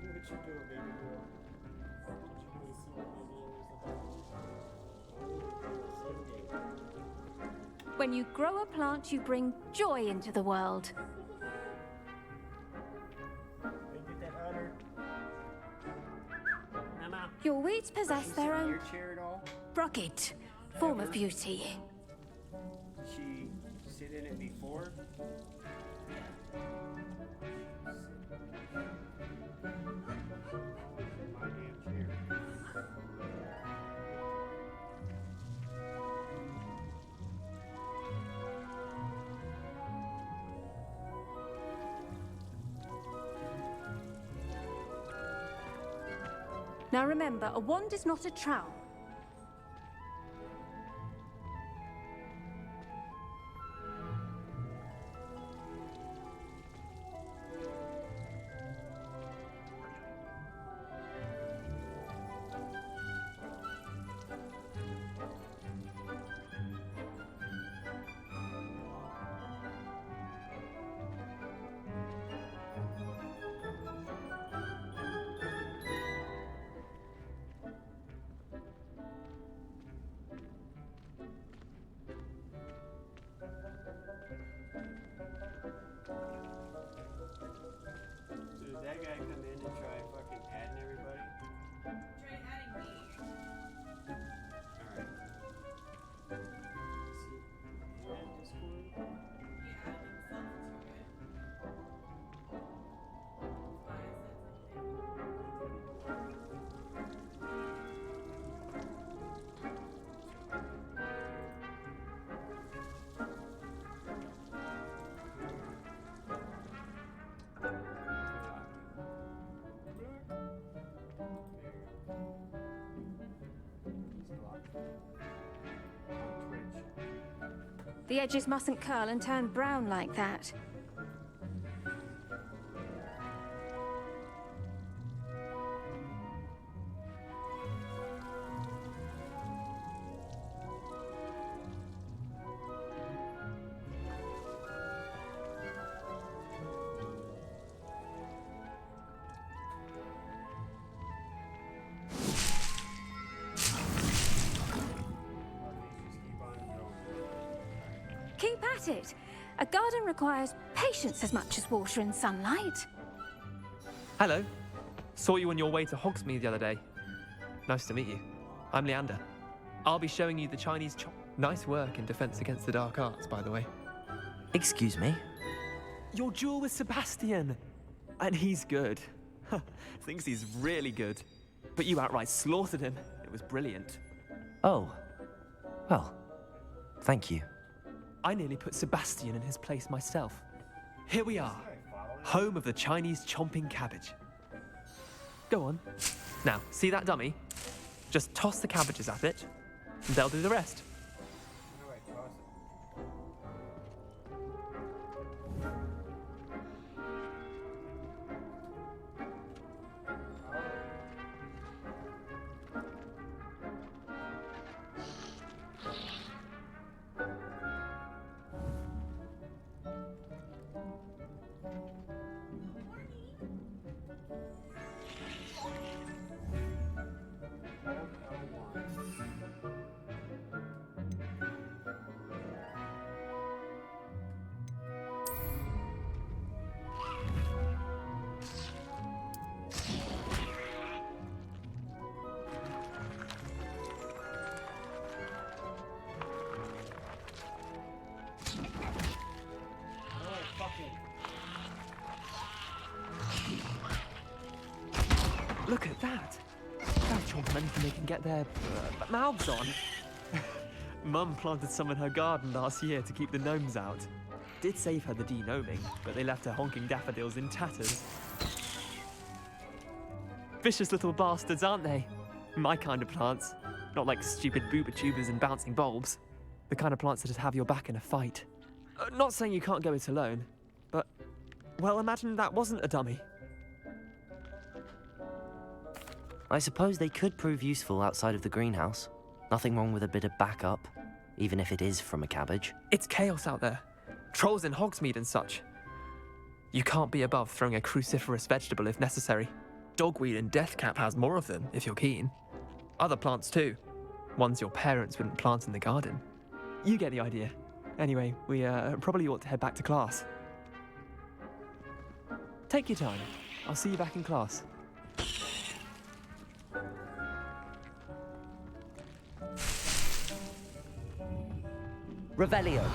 B: What you doing, baby girl? You wanna see what my name is about?
F: When you grow a plant, you bring joy into the world.
B: Get that udder. Mama.
F: Your weeds possess their own
B: Your chair at all?
F: rugged form of beauty.
B: Did she sit in it before? My damn chair.
F: Now remember, a wand is not a trowel.
B: So did that guy come in and try fucking adding everybody?
J: Try adding me.
B: Alright. Is he in that Discord?
J: He added himself to it. That's why I said something.
F: The edges mustn't curl and turn brown like that. Keep at it. A garden requires patience as much as water and sunlight.
K: Hello. Saw you on your way to Hogsmeade the other day. Nice to meet you. I'm Leander. I'll be showing you the Chinese Nice work in Defense Against the Dark Arts, by the way.
A: Excuse me?
K: Your duel with Sebastian. And he's good. Thinks he's really good. But you outright slaughtered him. It was brilliant.
A: Oh. Well, thank you.
K: I nearly put Sebastian in his place myself. Here we are, home of the Chinese chomping cabbage. Go on. Now, see that dummy? Just toss the cabbages at it, and they'll do the rest.
B: Alright, toss it.
K: Look at that. They'll chomp anything they can get their mouths on. Mum planted some in her garden last year to keep the gnomes out. Did save her the de-gnoming, but they left her honking daffodils in tatters. Vicious little bastards, aren't they? My kind of plants. Not like stupid booba tubers and bouncing bulbs. The kind of plants that just have your back in a fight. Not saying you can't go it alone, but, well, imagine that wasn't a dummy.
A: I suppose they could prove useful outside of the greenhouse. Nothing wrong with a bit of backup, even if it is from a cabbage.
K: It's chaos out there. Trolls in Hogsmeade and such. You can't be above throwing a cruciferous vegetable if necessary. Dogweed and deathcap has more of them, if you're keen. Other plants too. Ones your parents wouldn't plant in the garden. You get the idea. Anyway, we probably ought to head back to class. Take your time. I'll see you back in class.
A: Revelio.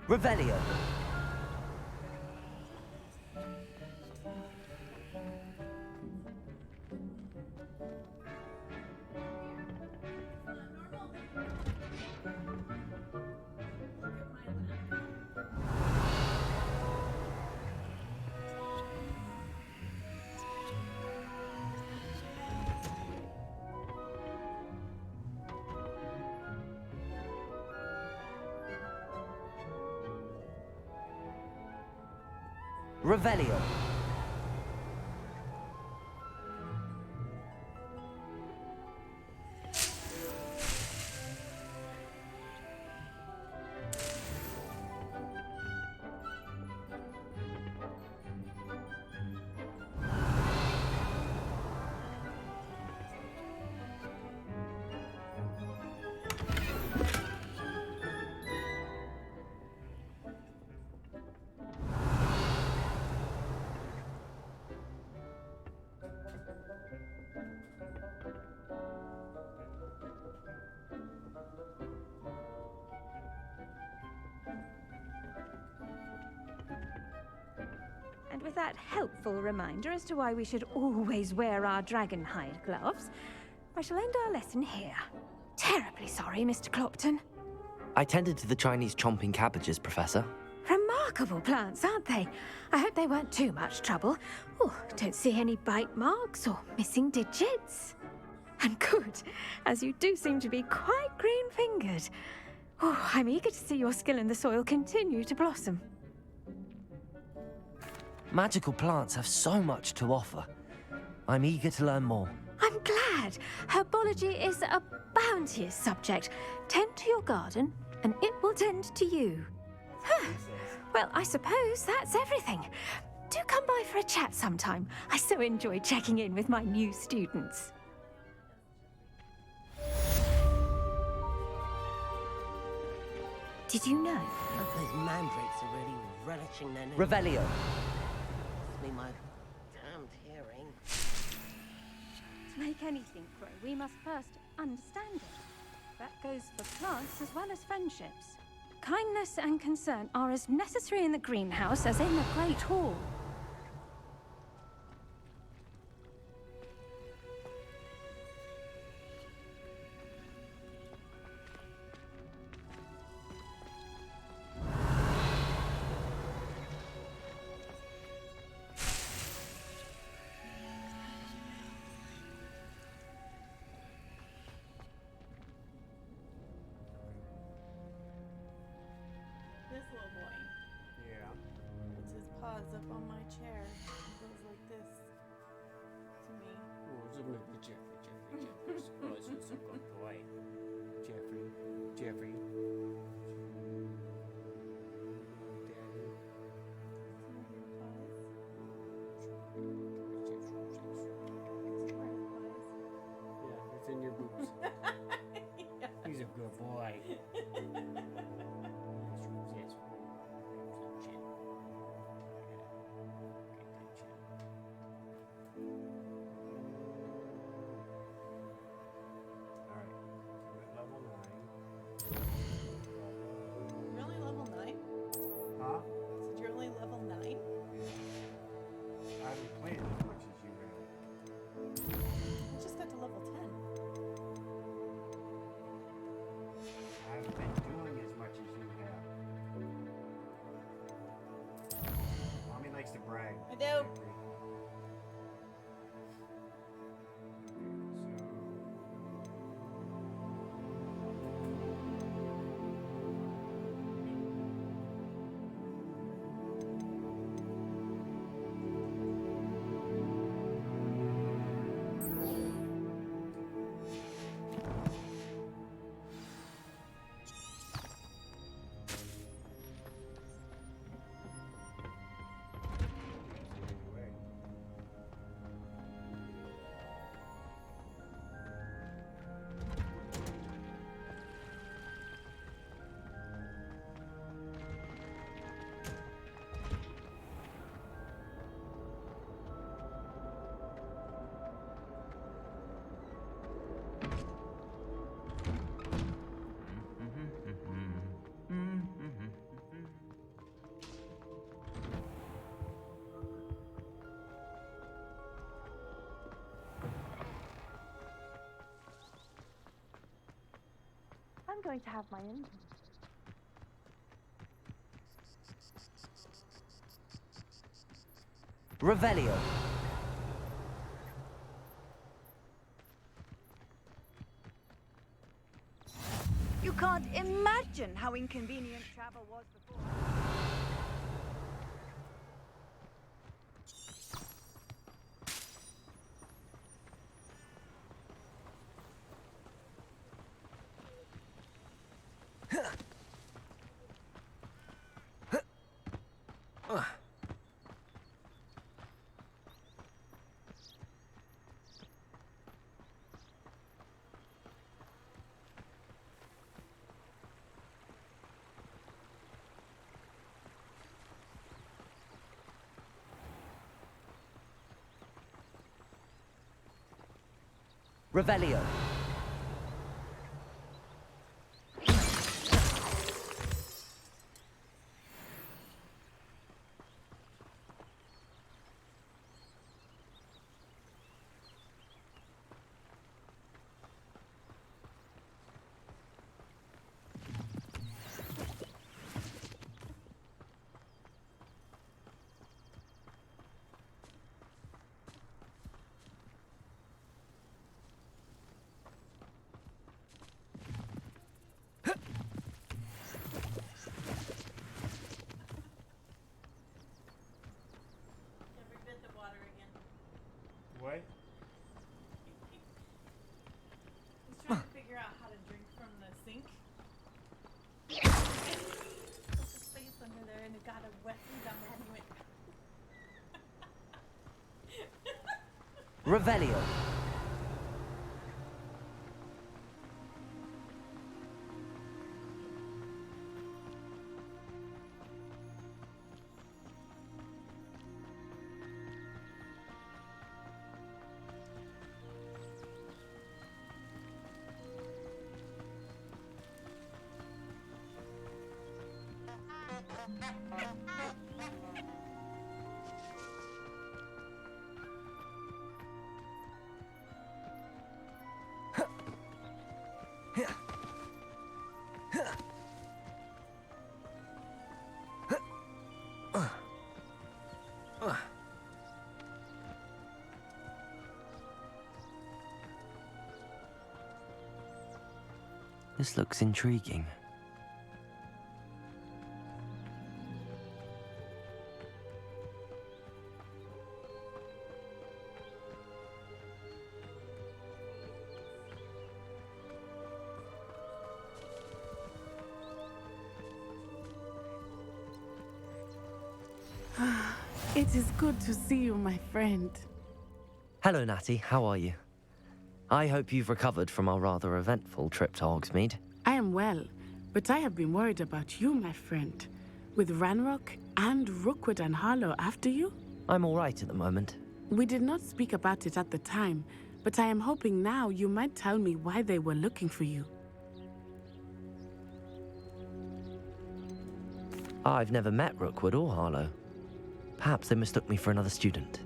A: Revelio. Revelio.
F: And with that helpful reminder as to why we should always wear our dragon hide gloves, I shall end our lesson here. Terribly sorry, Mr. Clopton.
A: I tended to the Chinese chomping cabbages, Professor.
F: Remarkable plants, aren't they? I hope they weren't too much trouble. Oh, don't see any bite marks or missing digits. And good, as you do seem to be quite green-fingered. Oh, I'm eager to see your skill in the soil continue to blossom.
A: Magical plants have so much to offer. I'm eager to learn more.
F: I'm glad. Herbology is a bounteous subject. Tend to your garden, and it will tend to you. Well, I suppose that's everything. Do come by for a chat sometime. I so enjoy checking in with my new students. Did you know?
N: Those mandrakes are really relishing their new...
A: Revelio.
N: Me my damned hearing.
F: To make anything grow, we must first understand it. That goes for plants as well as friendships. Kindness and concern are as necessary in the greenhouse as in the Great Hall.
J: This little boy.
B: Yeah.
J: Puts his paws up on my chair and goes like this to me.
B: Oh, it's a little Jeffrey. Oh, it's a good boy. Jeffrey. Yeah, it's in your boobs. He's a good boy.
J: You're only level 9?
B: Huh?
J: Said you're only level 9?
B: I haven't played as much as you have.
J: I just got to level 10.
B: I haven't been doing as much as you have. Mommy likes to brag.
J: I do.
C: I'm going to have my own.
A: Revelio.
L: You can't imagine how inconvenient travel was before.
A: Revelio.
B: What?
J: He's trying to figure out how to drink from the sink. Put his face under there and it got a wet food on that and he went.
A: Revelio. This looks intriguing.
M: It is good to see you, my friend.
A: Hello, Natty. How are you? I hope you've recovered from our rather eventful trip to Hogsmeade.
M: I am well, but I have been worried about you, my friend. With Ranrock and Rookwood and Harlow after you?
A: I'm all right at the moment.
M: We did not speak about it at the time, but I am hoping now you might tell me why they were looking for you.
A: I've never met Rookwood or Harlow. Perhaps they mistook me for another student.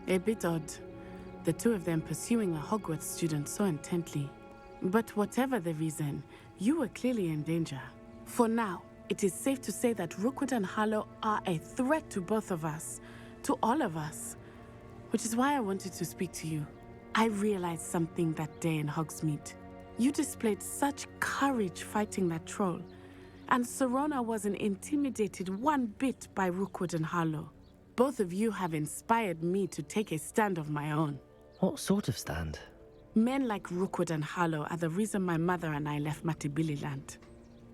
M: A bit odd. The two of them pursuing a Hogwarts student so intently. But whatever the reason, you were clearly in danger. For now, it is safe to say that Rookwood and Harlow are a threat to both of us, to all of us. Which is why I wanted to speak to you. I realized something that day in Hogsmeade. You displayed such courage fighting that troll, and Sirona wasn't intimidated one bit by Rookwood and Harlow. Both of you have inspired me to take a stand of my own.
A: What sort of stand?
M: Men like Rookwood and Harlow are the reason my mother and I left Matabele Land.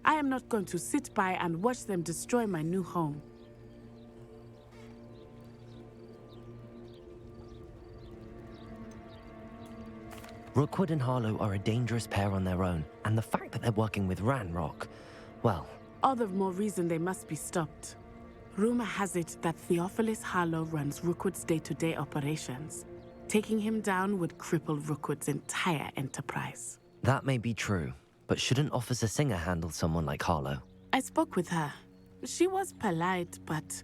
M: I am not going to sit by and watch them destroy my new home.
A: Rookwood and Harlow are a dangerous pair on their own, and the fact that they're working with Ranrock, well...
M: All the more reason they must be stopped. Rumor has it that Theophilus Harlow runs Rookwood's day-to-day operations. Taking him down would cripple Rookwood's entire enterprise.
A: That may be true, but shouldn't Officer Singer handle someone like Harlow?
M: I spoke with her. She was polite, but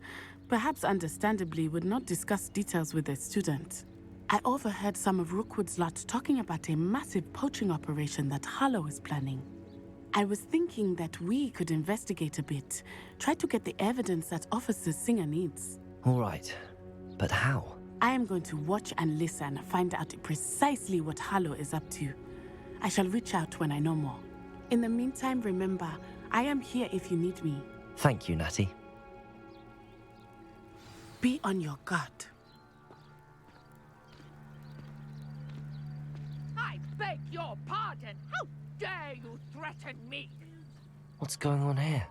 M: perhaps understandably would not discuss details with a student. I overheard some of Rookwood's lot talking about a massive poaching operation that Harlow is planning. I was thinking that we could investigate a bit. Try to get the evidence that Officer Singer needs.
A: All right. But how?
M: I am going to watch and listen, find out precisely what Harlow is up to. I shall reach out when I know more. In the meantime, remember, I am here if you need me.
A: Thank you, Natty.
M: Be on your guard.
P: I beg your pardon. How dare you threaten me?
A: What's going on here?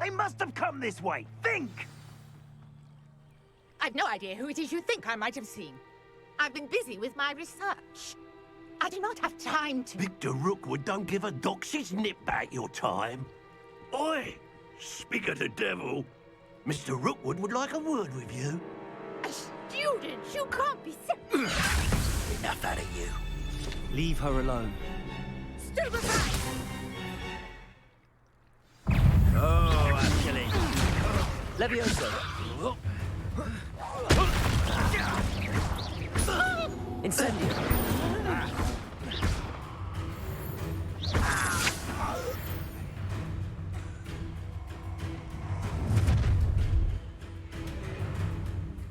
Q: They must have come this way. Think!
P: I've no idea who it is you think I might have seen. I've been busy with my research. I do not have time to...
Q: Victor Rookwood don't give a doxy's nip back your time. Oi! Speak of the devil. Mr. Rookwood would like a word with you.
P: A student? You can't be serious.
Q: Enough out of you.
A: Leave her alone.
P: Stupefy!
Q: Oh, actually.
A: Levioso. Incendio.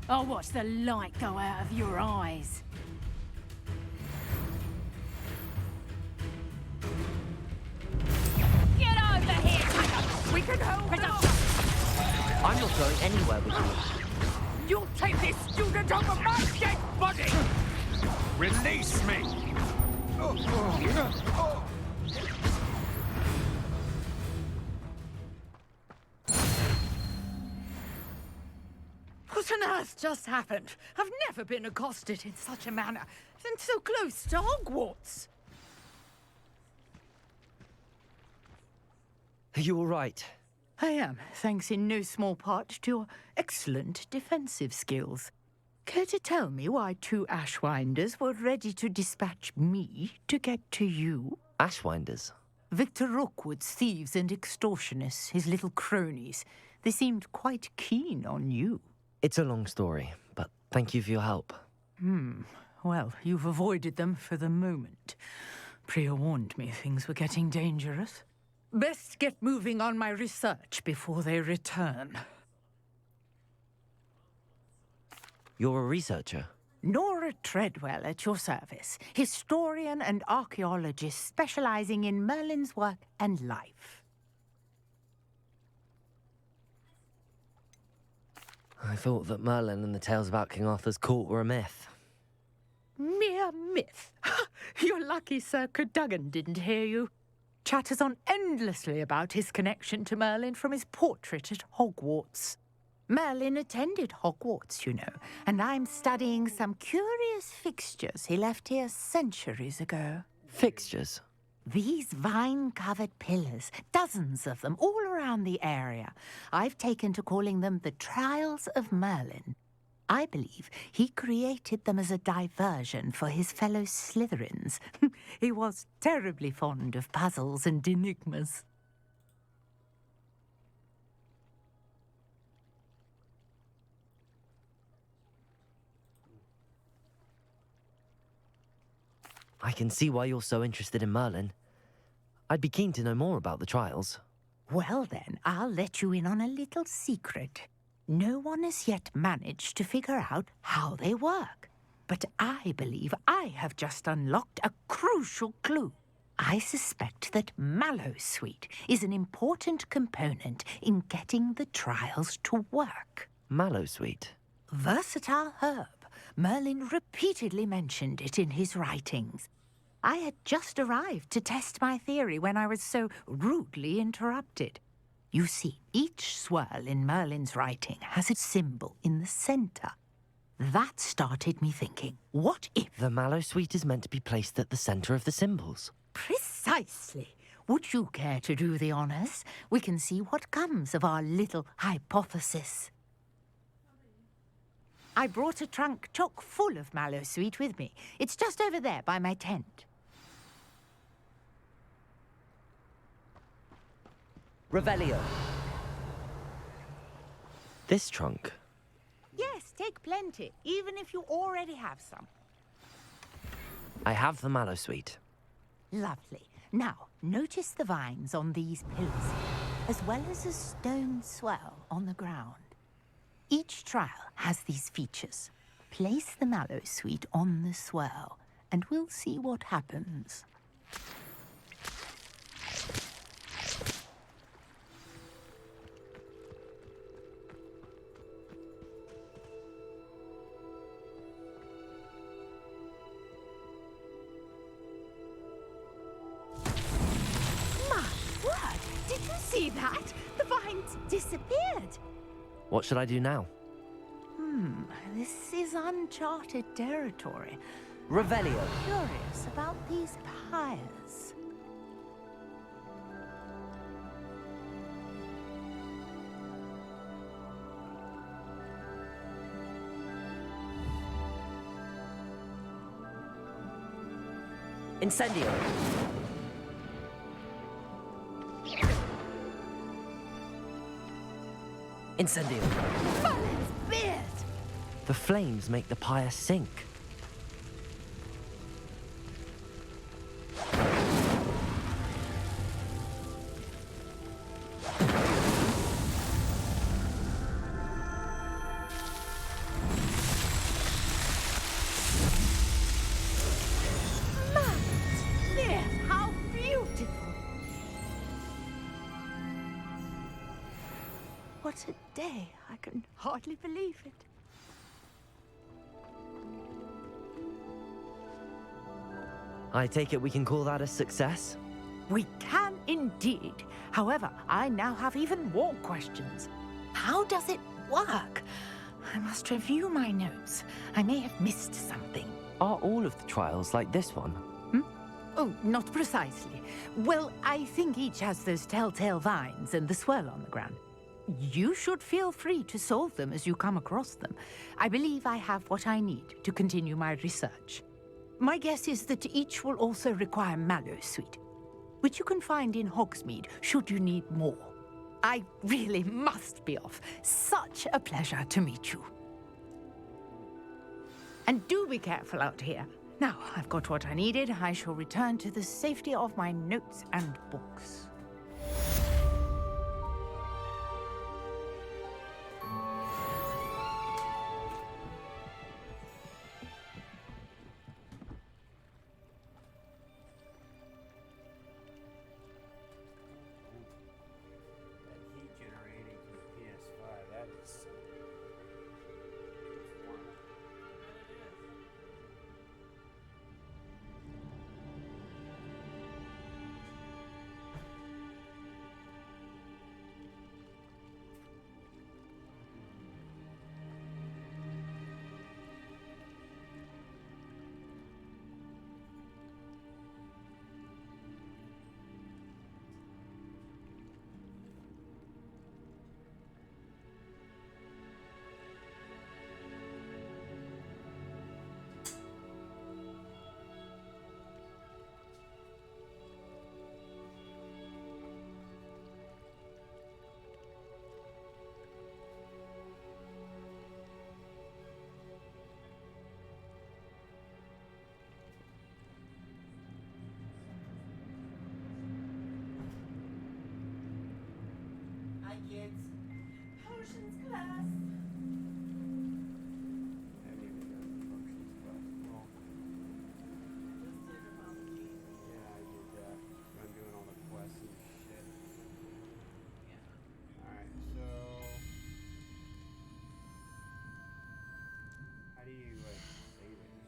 V: I'll watch the light go out of your eyes. Get over here, Tiger! We can hold it up!
A: I'm not going anywhere with you.
P: You'll take this student over my dead body!
Q: Release me!
P: What on earth just happened? I've never been accosted in such a manner, and so close to Hogwarts.
A: Are you all right?
R: I am, thanks in no small part to your excellent defensive skills. Care to tell me why two Ashwinders were ready to dispatch me to get to you?
A: Ashwinders?
R: Victor Rookwood's thieves and extortionists, his little cronies. They seemed quite keen on you.
A: It's a long story, but thank you for your help.
R: Well, you've avoided them for the moment. Priya warned me things were getting dangerous. Best get moving on my research before they return.
A: You're a researcher?
R: Nora Treadwell at your service, historian and archaeologist specializing in Merlin's work and life.
A: I thought that Merlin and the tales about King Arthur's court were a myth.
R: Mere myth. You're lucky Sir Cadogan didn't hear you. Chatters on endlessly about his connection to Merlin from his portrait at Hogwarts. Merlin attended Hogwarts, you know, and I'm studying some curious fixtures he left here centuries ago.
A: Fixtures?
R: These vine-covered pillars, dozens of them, all around the area. I've taken to calling them the Trials of Merlin. I believe he created them as a diversion for his fellow Slytherins. He was terribly fond of puzzles and enigmas.
A: I can see why you're so interested in Merlin. I'd be keen to know more about the trials.
R: Well then, I'll let you in on a little secret. No one has yet managed to figure out how they work. But I believe I have just unlocked a crucial clue. I suspect that Mallowsweet is an important component in getting the trials to work.
A: Mallowsweet?
R: Versatile herb. Merlin repeatedly mentioned it in his writings. I had just arrived to test my theory when I was so rudely interrupted. You see, each swirl in Merlin's writing has a symbol in the center. That started me thinking, what if...
A: The Mallowsweet is meant to be placed at the center of the symbols.
R: Precisely. Would you care to do the honors? We can see what comes of our little hypothesis. I brought a trunk chock full of Mallowsweet with me. It's just over there by my tent.
A: Revelio. This trunk?
R: Yes, take plenty, even if you already have some.
A: I have the Mallowsweet.
R: Lovely. Now, notice the vines on these pillars, as well as a stone swell on the ground. Each trial has these features. Place the Mallowsweet on the swell, and we'll see what happens. My word! Did you see that? The vines disappeared.
A: What should I do now?
R: This is uncharted territory.
A: Revelio.
R: Curious about these pyres.
A: Incendio. Incendio.
R: Merlin's beard!
A: The flames make the pyre sink.
R: Merlin's beard! How beautiful! What a day! I can hardly believe it.
A: I take it we can call that a success?
R: We can indeed. However, I now have even more questions. How does it work? I must review my notes. I may have missed something.
A: Are all of the trials like this one?
R: Oh, not precisely. Well, I think each has those telltale vines and the swirl on the ground. You should feel free to solve them as you come across them. I believe I have what I need to continue my research. My guess is that each will also require Mallowsweet, which you can find in Hogsmeade should you need more. I really must be off. Such a pleasure to meet you. And do be careful out here. Now, I've got what I needed. I shall return to the safety of my notes and books.
B: haven't even done the functions quest. Well, yeah, I did that. I'm doing all the quests and shit. Alright, so how do you like save it?